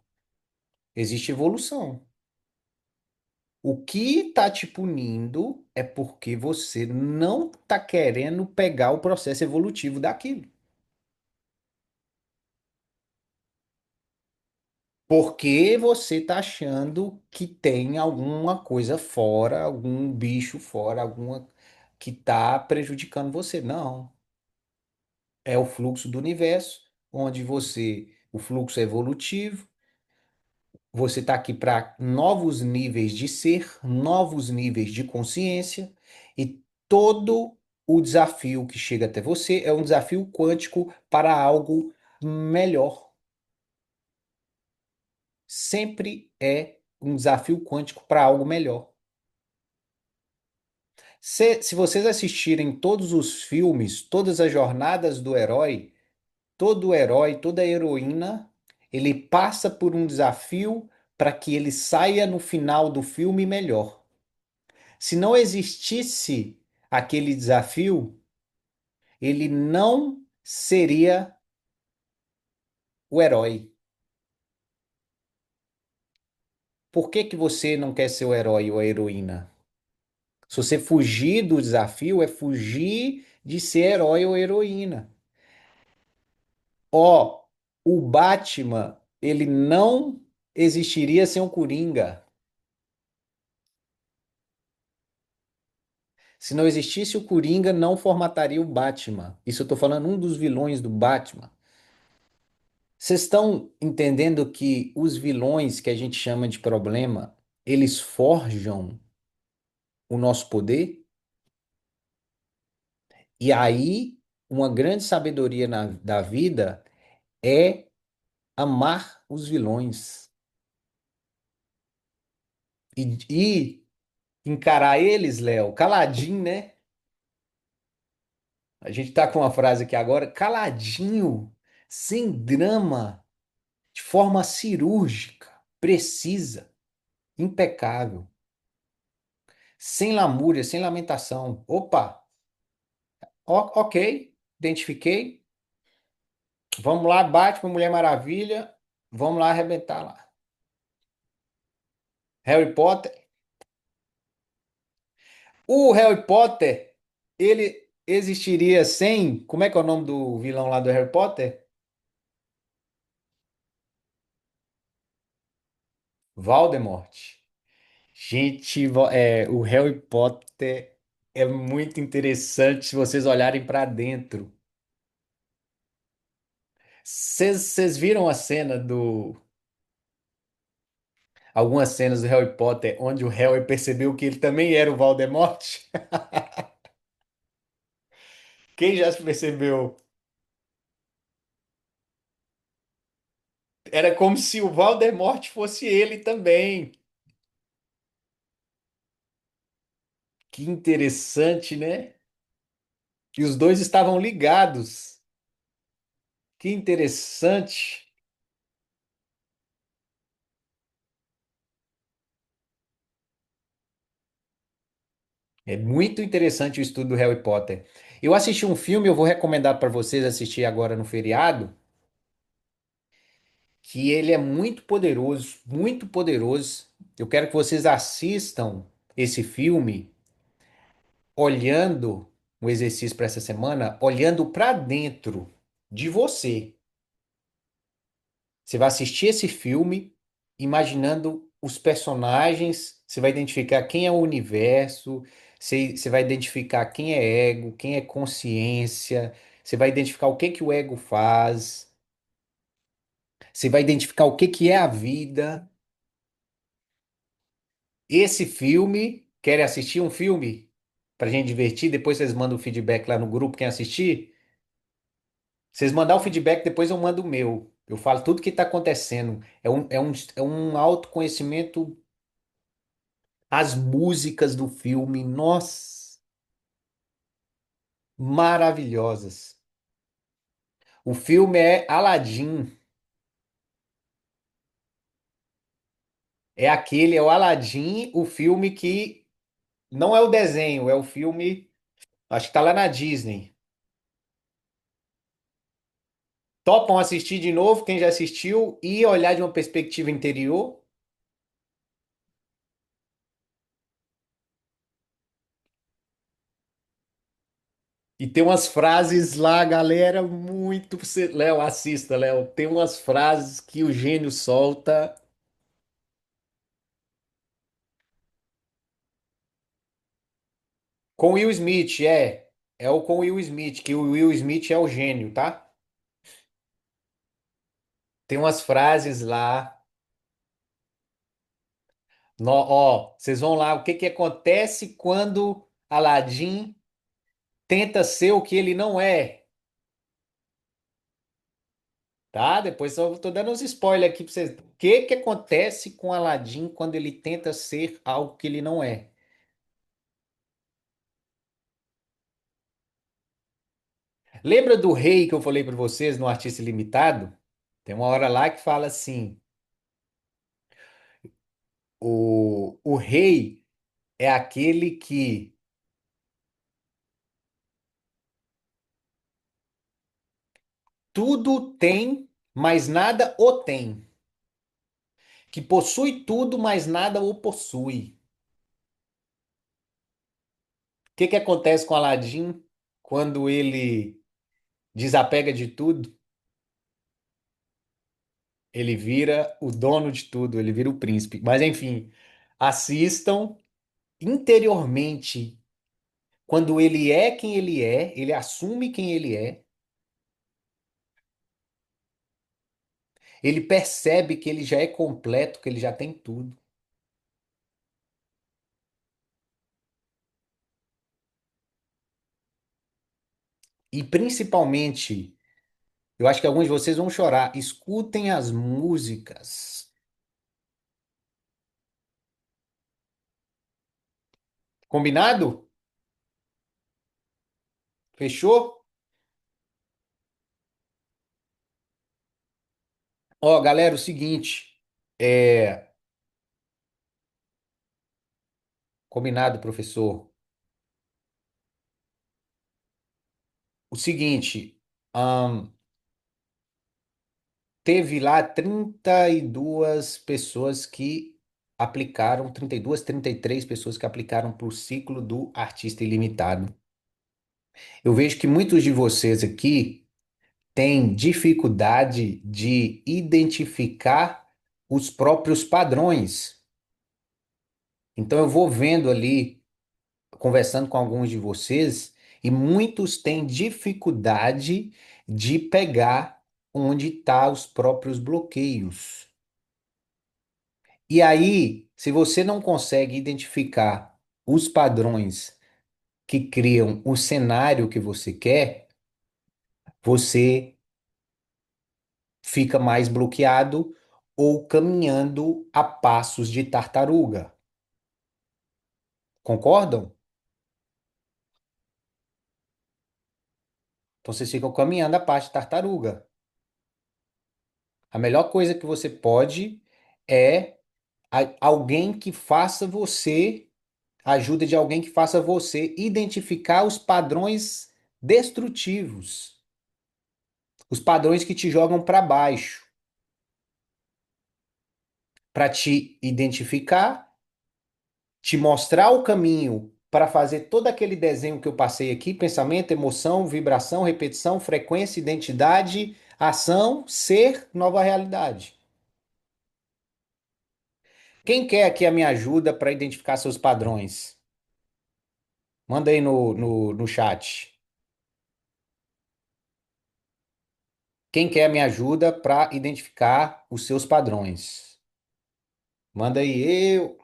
existe evolução. O que tá te punindo é porque você não tá querendo pegar o processo evolutivo daquilo. Porque você tá achando que tem alguma coisa fora, algum bicho fora, alguma que tá prejudicando você. Não. É o fluxo do universo, onde o fluxo é evolutivo, você está aqui para novos níveis de ser, novos níveis de consciência, e todo o desafio que chega até você é um desafio quântico para algo melhor. Sempre é um desafio quântico para algo melhor. Se vocês assistirem todos os filmes, todas as jornadas do herói, todo herói, toda heroína, ele passa por um desafio para que ele saia no final do filme melhor. Se não existisse aquele desafio, ele não seria o herói. Por que que você não quer ser o herói ou a heroína? Se você fugir do desafio, é fugir de ser herói ou heroína. Ó, o Batman, ele não existiria sem o Coringa. Se não existisse o Coringa, não formataria o Batman. Isso eu tô falando um dos vilões do Batman. Vocês estão entendendo que os vilões que a gente chama de problema, eles forjam o nosso poder? E aí, uma grande sabedoria da vida é amar os vilões e encarar eles, Léo, caladinho, né? A gente tá com uma frase aqui agora, caladinho, sem drama, de forma cirúrgica, precisa, impecável, sem lamúria, sem lamentação. Opa, ok, identifiquei. Vamos lá, Batman, Mulher Maravilha, vamos lá arrebentar lá. Harry Potter. O Harry Potter, ele existiria sem. Como é que é o nome do vilão lá do Harry Potter? Voldemort. Gente, o Harry Potter é muito interessante se vocês olharem para dentro. Vocês viram a cena do. Algumas cenas do Harry Potter onde o Harry percebeu que ele também era o Voldemort? Quem já percebeu? Era como se o Voldemort fosse ele também. Que interessante, né? E os dois estavam ligados. Que interessante. É muito interessante o estudo do Harry Potter. Eu assisti um filme, eu vou recomendar para vocês assistir agora no feriado, que ele é muito poderoso, muito poderoso. Eu quero que vocês assistam esse filme olhando o exercício para essa semana, olhando para dentro de você. Você vai assistir esse filme imaginando os personagens, você vai identificar quem é o universo, você vai identificar quem é ego, quem é consciência, você vai identificar o que que o ego faz, você vai identificar o que que é a vida. Esse filme, querem assistir um filme pra gente divertir? Depois vocês mandam o feedback lá no grupo, quem assistir? Vocês mandar o feedback, depois eu mando o meu. Eu falo tudo que está acontecendo. É um autoconhecimento. As músicas do filme, nossa, maravilhosas. O filme é Aladdin. É o Aladdin, o filme que não é o desenho, é o filme, acho que tá lá na Disney. Topam assistir de novo, quem já assistiu, e olhar de uma perspectiva interior. E tem umas frases lá, galera, muito. Léo, assista, Léo. Tem umas frases que o gênio solta. Com Will Smith, é. É o com Will Smith, que o Will Smith é o gênio, tá? Tem umas frases lá. Ó, vocês vão lá. O que que acontece quando Aladdin tenta ser o que ele não é, tá? Depois eu tô dando uns spoilers aqui pra vocês. O que que acontece com Aladdin quando ele tenta ser algo que ele não é? Lembra do rei que eu falei pra vocês no Artista Limitado? Tem uma hora lá que fala assim: o rei é aquele que tudo tem, mas nada o tem. que possui tudo, mas nada o possui. O que que acontece com Aladim quando ele desapega de tudo? Ele vira o dono de tudo, ele vira o príncipe. Mas enfim, assistam interiormente. Quando ele é quem ele assume quem ele percebe que ele já é completo, que ele já tem tudo. E principalmente, eu acho que alguns de vocês vão chorar, escutem as músicas. Combinado? Fechou? Ó, galera, o seguinte, é combinado, professor. O seguinte, teve lá 32 pessoas que aplicaram, 32, 33 pessoas que aplicaram para o ciclo do artista ilimitado. Eu vejo que muitos de vocês aqui têm dificuldade de identificar os próprios padrões. Então eu vou vendo ali, conversando com alguns de vocês, e muitos têm dificuldade de pegar onde estão os próprios bloqueios. E aí, se você não consegue identificar os padrões que criam o cenário que você quer, você fica mais bloqueado ou caminhando a passos de tartaruga. Concordam? Então vocês ficam caminhando a passo de tartaruga. A melhor coisa que você pode é alguém que faça você, ajuda de alguém que faça você identificar os padrões destrutivos, os padrões que te jogam para baixo, para te identificar, te mostrar o caminho para fazer todo aquele desenho que eu passei aqui: pensamento, emoção, vibração, repetição, frequência, identidade, ação, ser, nova realidade. Quem quer aqui a minha ajuda para identificar seus padrões? Manda aí no chat. Quem quer a minha ajuda para identificar os seus padrões? Manda aí eu.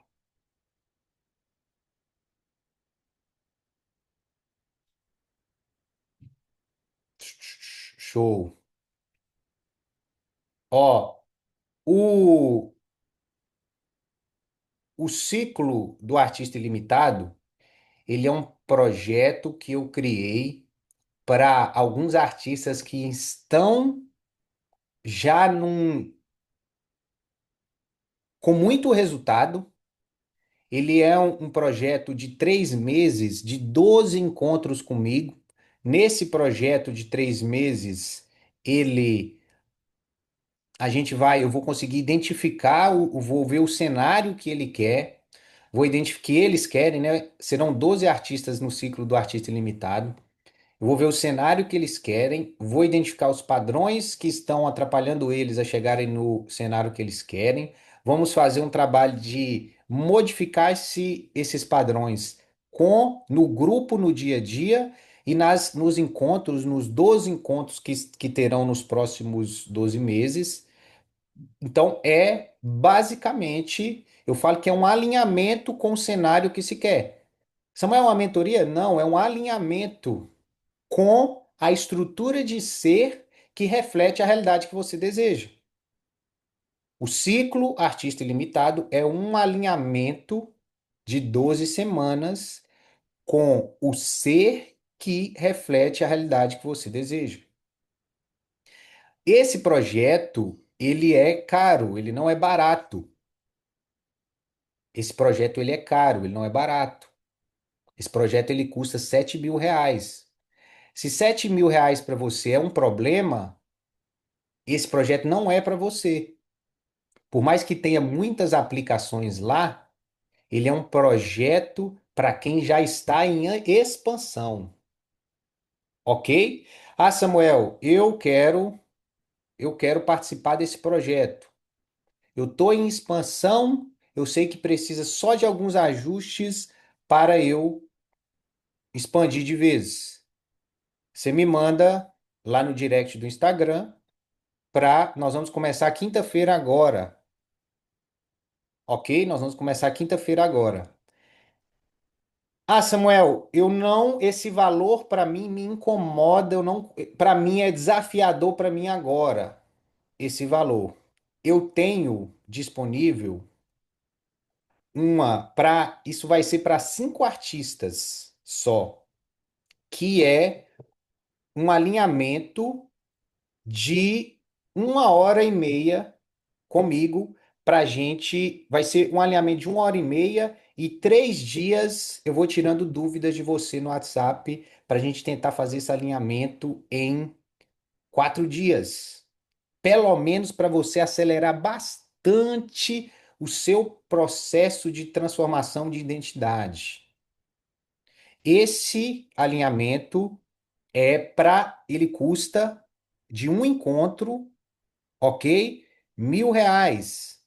Show. Ó, o, o ciclo do artista ilimitado, ele é um projeto que eu criei para alguns artistas que estão já com muito resultado. Ele é um projeto de 3 meses, de 12 encontros comigo. Nesse projeto de 3 meses, ele, a gente vai, eu vou conseguir identificar, vou ver o cenário que ele quer, vou identificar que eles querem, né? Serão 12 artistas no ciclo do Artista Ilimitado. Eu vou ver o cenário que eles querem, vou identificar os padrões que estão atrapalhando eles a chegarem no cenário que eles querem. Vamos fazer um trabalho de modificar esses padrões no grupo, no dia a dia e nos encontros, nos 12 encontros que terão nos próximos 12 meses. Então, é basicamente, eu falo que é um alinhamento com o cenário que se quer. Isso não é uma mentoria? Não, é um alinhamento com a estrutura de ser que reflete a realidade que você deseja. O ciclo Artista Ilimitado é um alinhamento de 12 semanas com o ser que reflete a realidade que você deseja. Esse projeto, ele é caro, ele não é barato. Esse projeto, ele é caro, ele não é barato. Esse projeto, ele custa R$ 7.000. Se R$ 7.000 para você é um problema, esse projeto não é para você. Por mais que tenha muitas aplicações lá, ele é um projeto para quem já está em expansão, ok? Ah, Samuel, eu quero participar desse projeto. Eu estou em expansão, eu sei que precisa só de alguns ajustes para eu expandir de vez. Você me manda lá no direct do Instagram nós vamos começar quinta-feira agora, ok? Nós vamos começar quinta-feira agora. Ah, Samuel, eu não, esse valor para mim me incomoda, eu não, para mim é desafiador para mim agora, esse valor. Eu tenho disponível isso vai ser para 5 artistas só, que é um alinhamento de 1 hora e meia comigo pra gente. Vai ser um alinhamento de 1 hora e meia e 3 dias eu vou tirando dúvidas de você no WhatsApp pra gente tentar fazer esse alinhamento em 4 dias. Pelo menos para você acelerar bastante o seu processo de transformação de identidade. Esse alinhamento ele custa de um encontro, ok? R$ 1.000.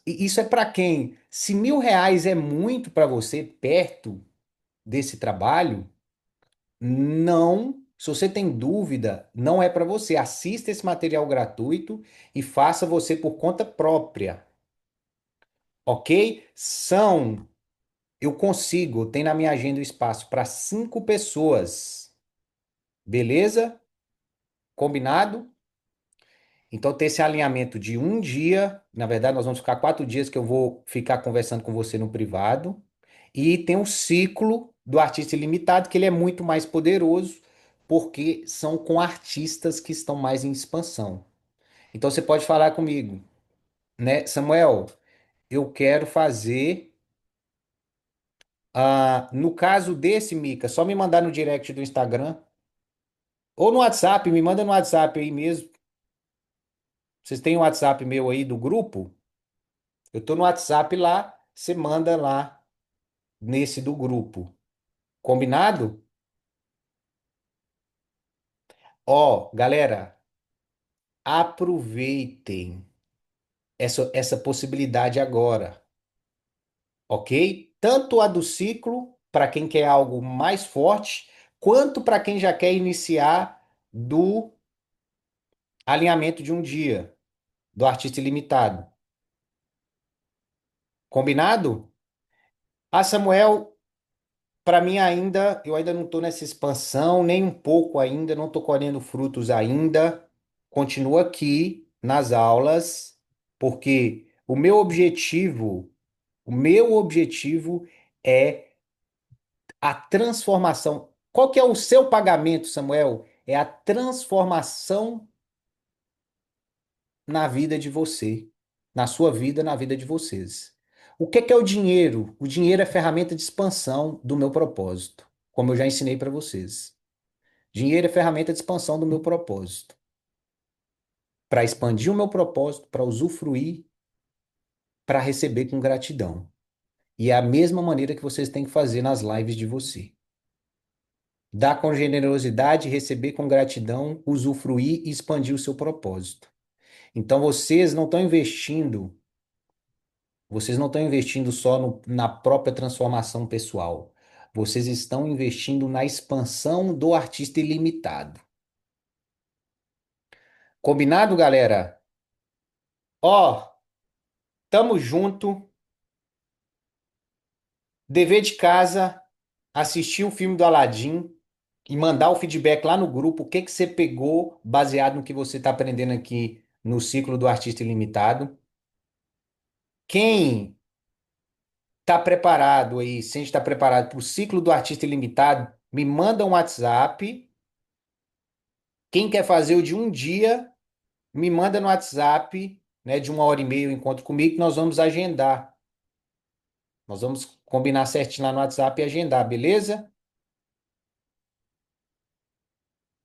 Isso é para quem? Se R$ 1.000 é muito para você perto desse trabalho, não. Se você tem dúvida, não é para você. Assista esse material gratuito e faça você por conta própria, ok? Eu consigo, tem na minha agenda o espaço para 5 pessoas, beleza? Combinado? Então, ter esse alinhamento de um dia, na verdade, nós vamos ficar 4 dias que eu vou ficar conversando com você no privado. E tem um ciclo do artista ilimitado, que ele é muito mais poderoso, porque são com artistas que estão mais em expansão. Então, você pode falar comigo, né, Samuel? Eu quero fazer. No caso desse, Mica, só me mandar no direct do Instagram ou no WhatsApp, me manda no WhatsApp aí mesmo. Vocês têm o WhatsApp meu aí do grupo? Eu tô no WhatsApp lá, você manda lá nesse do grupo. Combinado? Ó, galera, aproveitem essa possibilidade agora, ok? Tanto a do ciclo, para quem quer algo mais forte, quanto para quem já quer iniciar do alinhamento de um dia, do artista ilimitado. Combinado? Ah, Samuel, para mim ainda, eu ainda não estou nessa expansão, nem um pouco ainda, não estou colhendo frutos ainda. Continuo aqui nas aulas, porque o meu objetivo é a transformação. Qual que é o seu pagamento, Samuel? É a transformação na vida de você, na sua vida, na vida de vocês. O que é o dinheiro? O dinheiro é ferramenta de expansão do meu propósito, como eu já ensinei para vocês. Dinheiro é ferramenta de expansão do meu propósito. Para expandir o meu propósito, para usufruir, para receber com gratidão. E é a mesma maneira que vocês têm que fazer nas lives de você. Dar com generosidade, receber com gratidão, usufruir e expandir o seu propósito. Então vocês não estão investindo só na própria transformação pessoal. Vocês estão investindo na expansão do artista ilimitado. Combinado, galera? Ó, tamo junto. Dever de casa, assistir o filme do Aladdin e mandar o feedback lá no grupo, o que que você pegou baseado no que você está aprendendo aqui no ciclo do artista ilimitado. Quem está preparado aí, se a gente está preparado para o ciclo do artista ilimitado, me manda um WhatsApp. Quem quer fazer o de um dia, me manda no WhatsApp, né, de 1 hora e meia o encontro comigo, que nós vamos agendar. Nós vamos combinar certinho lá no WhatsApp e agendar, beleza?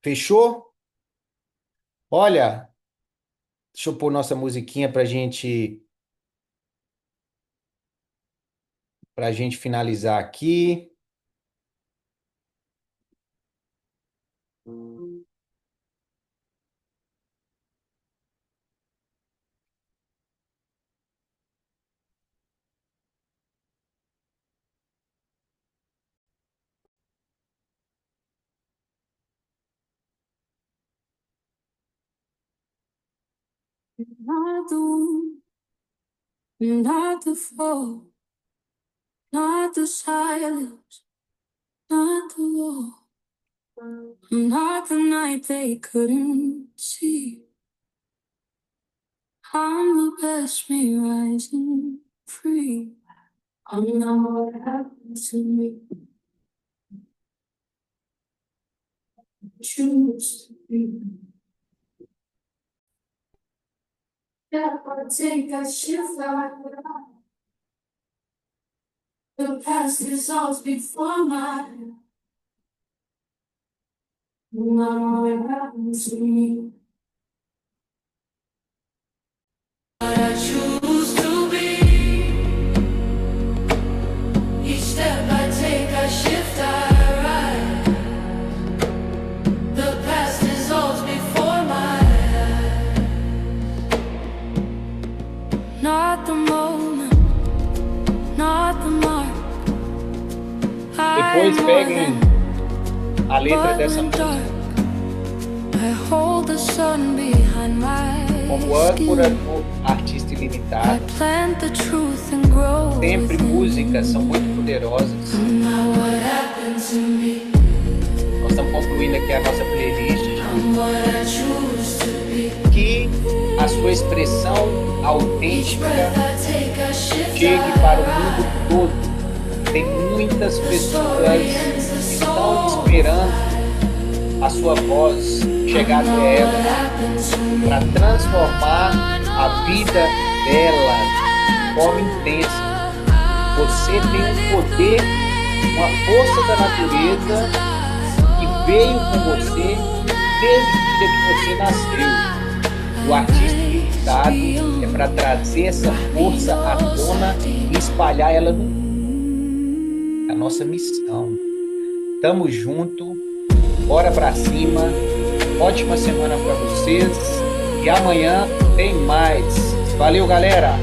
Fechou? Olha, Deixa eu pôr nossa musiquinha pra gente finalizar aqui. Not the wound, not the fall, not the silence, not the war, not the night they couldn't see. I'm the best me rising free. I'm not what happened to me. Choose to be. Yeah, I take a shift like the past is all before my. Not what happened to me. What I choose to be. Each step I take, I shift, I rise. The past is all before my eyes. Not the moment, not the mark. Depois I'm more peguem than a letra but dessa when música dark, I hold the sun behind my como âncora skin. do Artista I Ilimitado. plant the truth and grow Sempre músicas são muito within. poderosas. Now what happened to me? Nós estamos concluindo aqui a nossa playlist. I'm what I choose to be. Que a sua expressão Each autêntica breath I take, I shift, chegue para o I mundo rise. todo. Tem muitas The pessoas story ends, the que estão soul esperando a sua voz chegar know até what elas happened to me. para transformar a vida delas de forma intensa. Você tem um poder, uma força da natureza que veio com você desde o dia que você nasceu. O artista limitado é para trazer essa força à tona e espalhar ela no mundo. A nossa missão. Tamo junto, bora pra cima. Ótima semana para vocês e amanhã tem mais. Valeu, galera!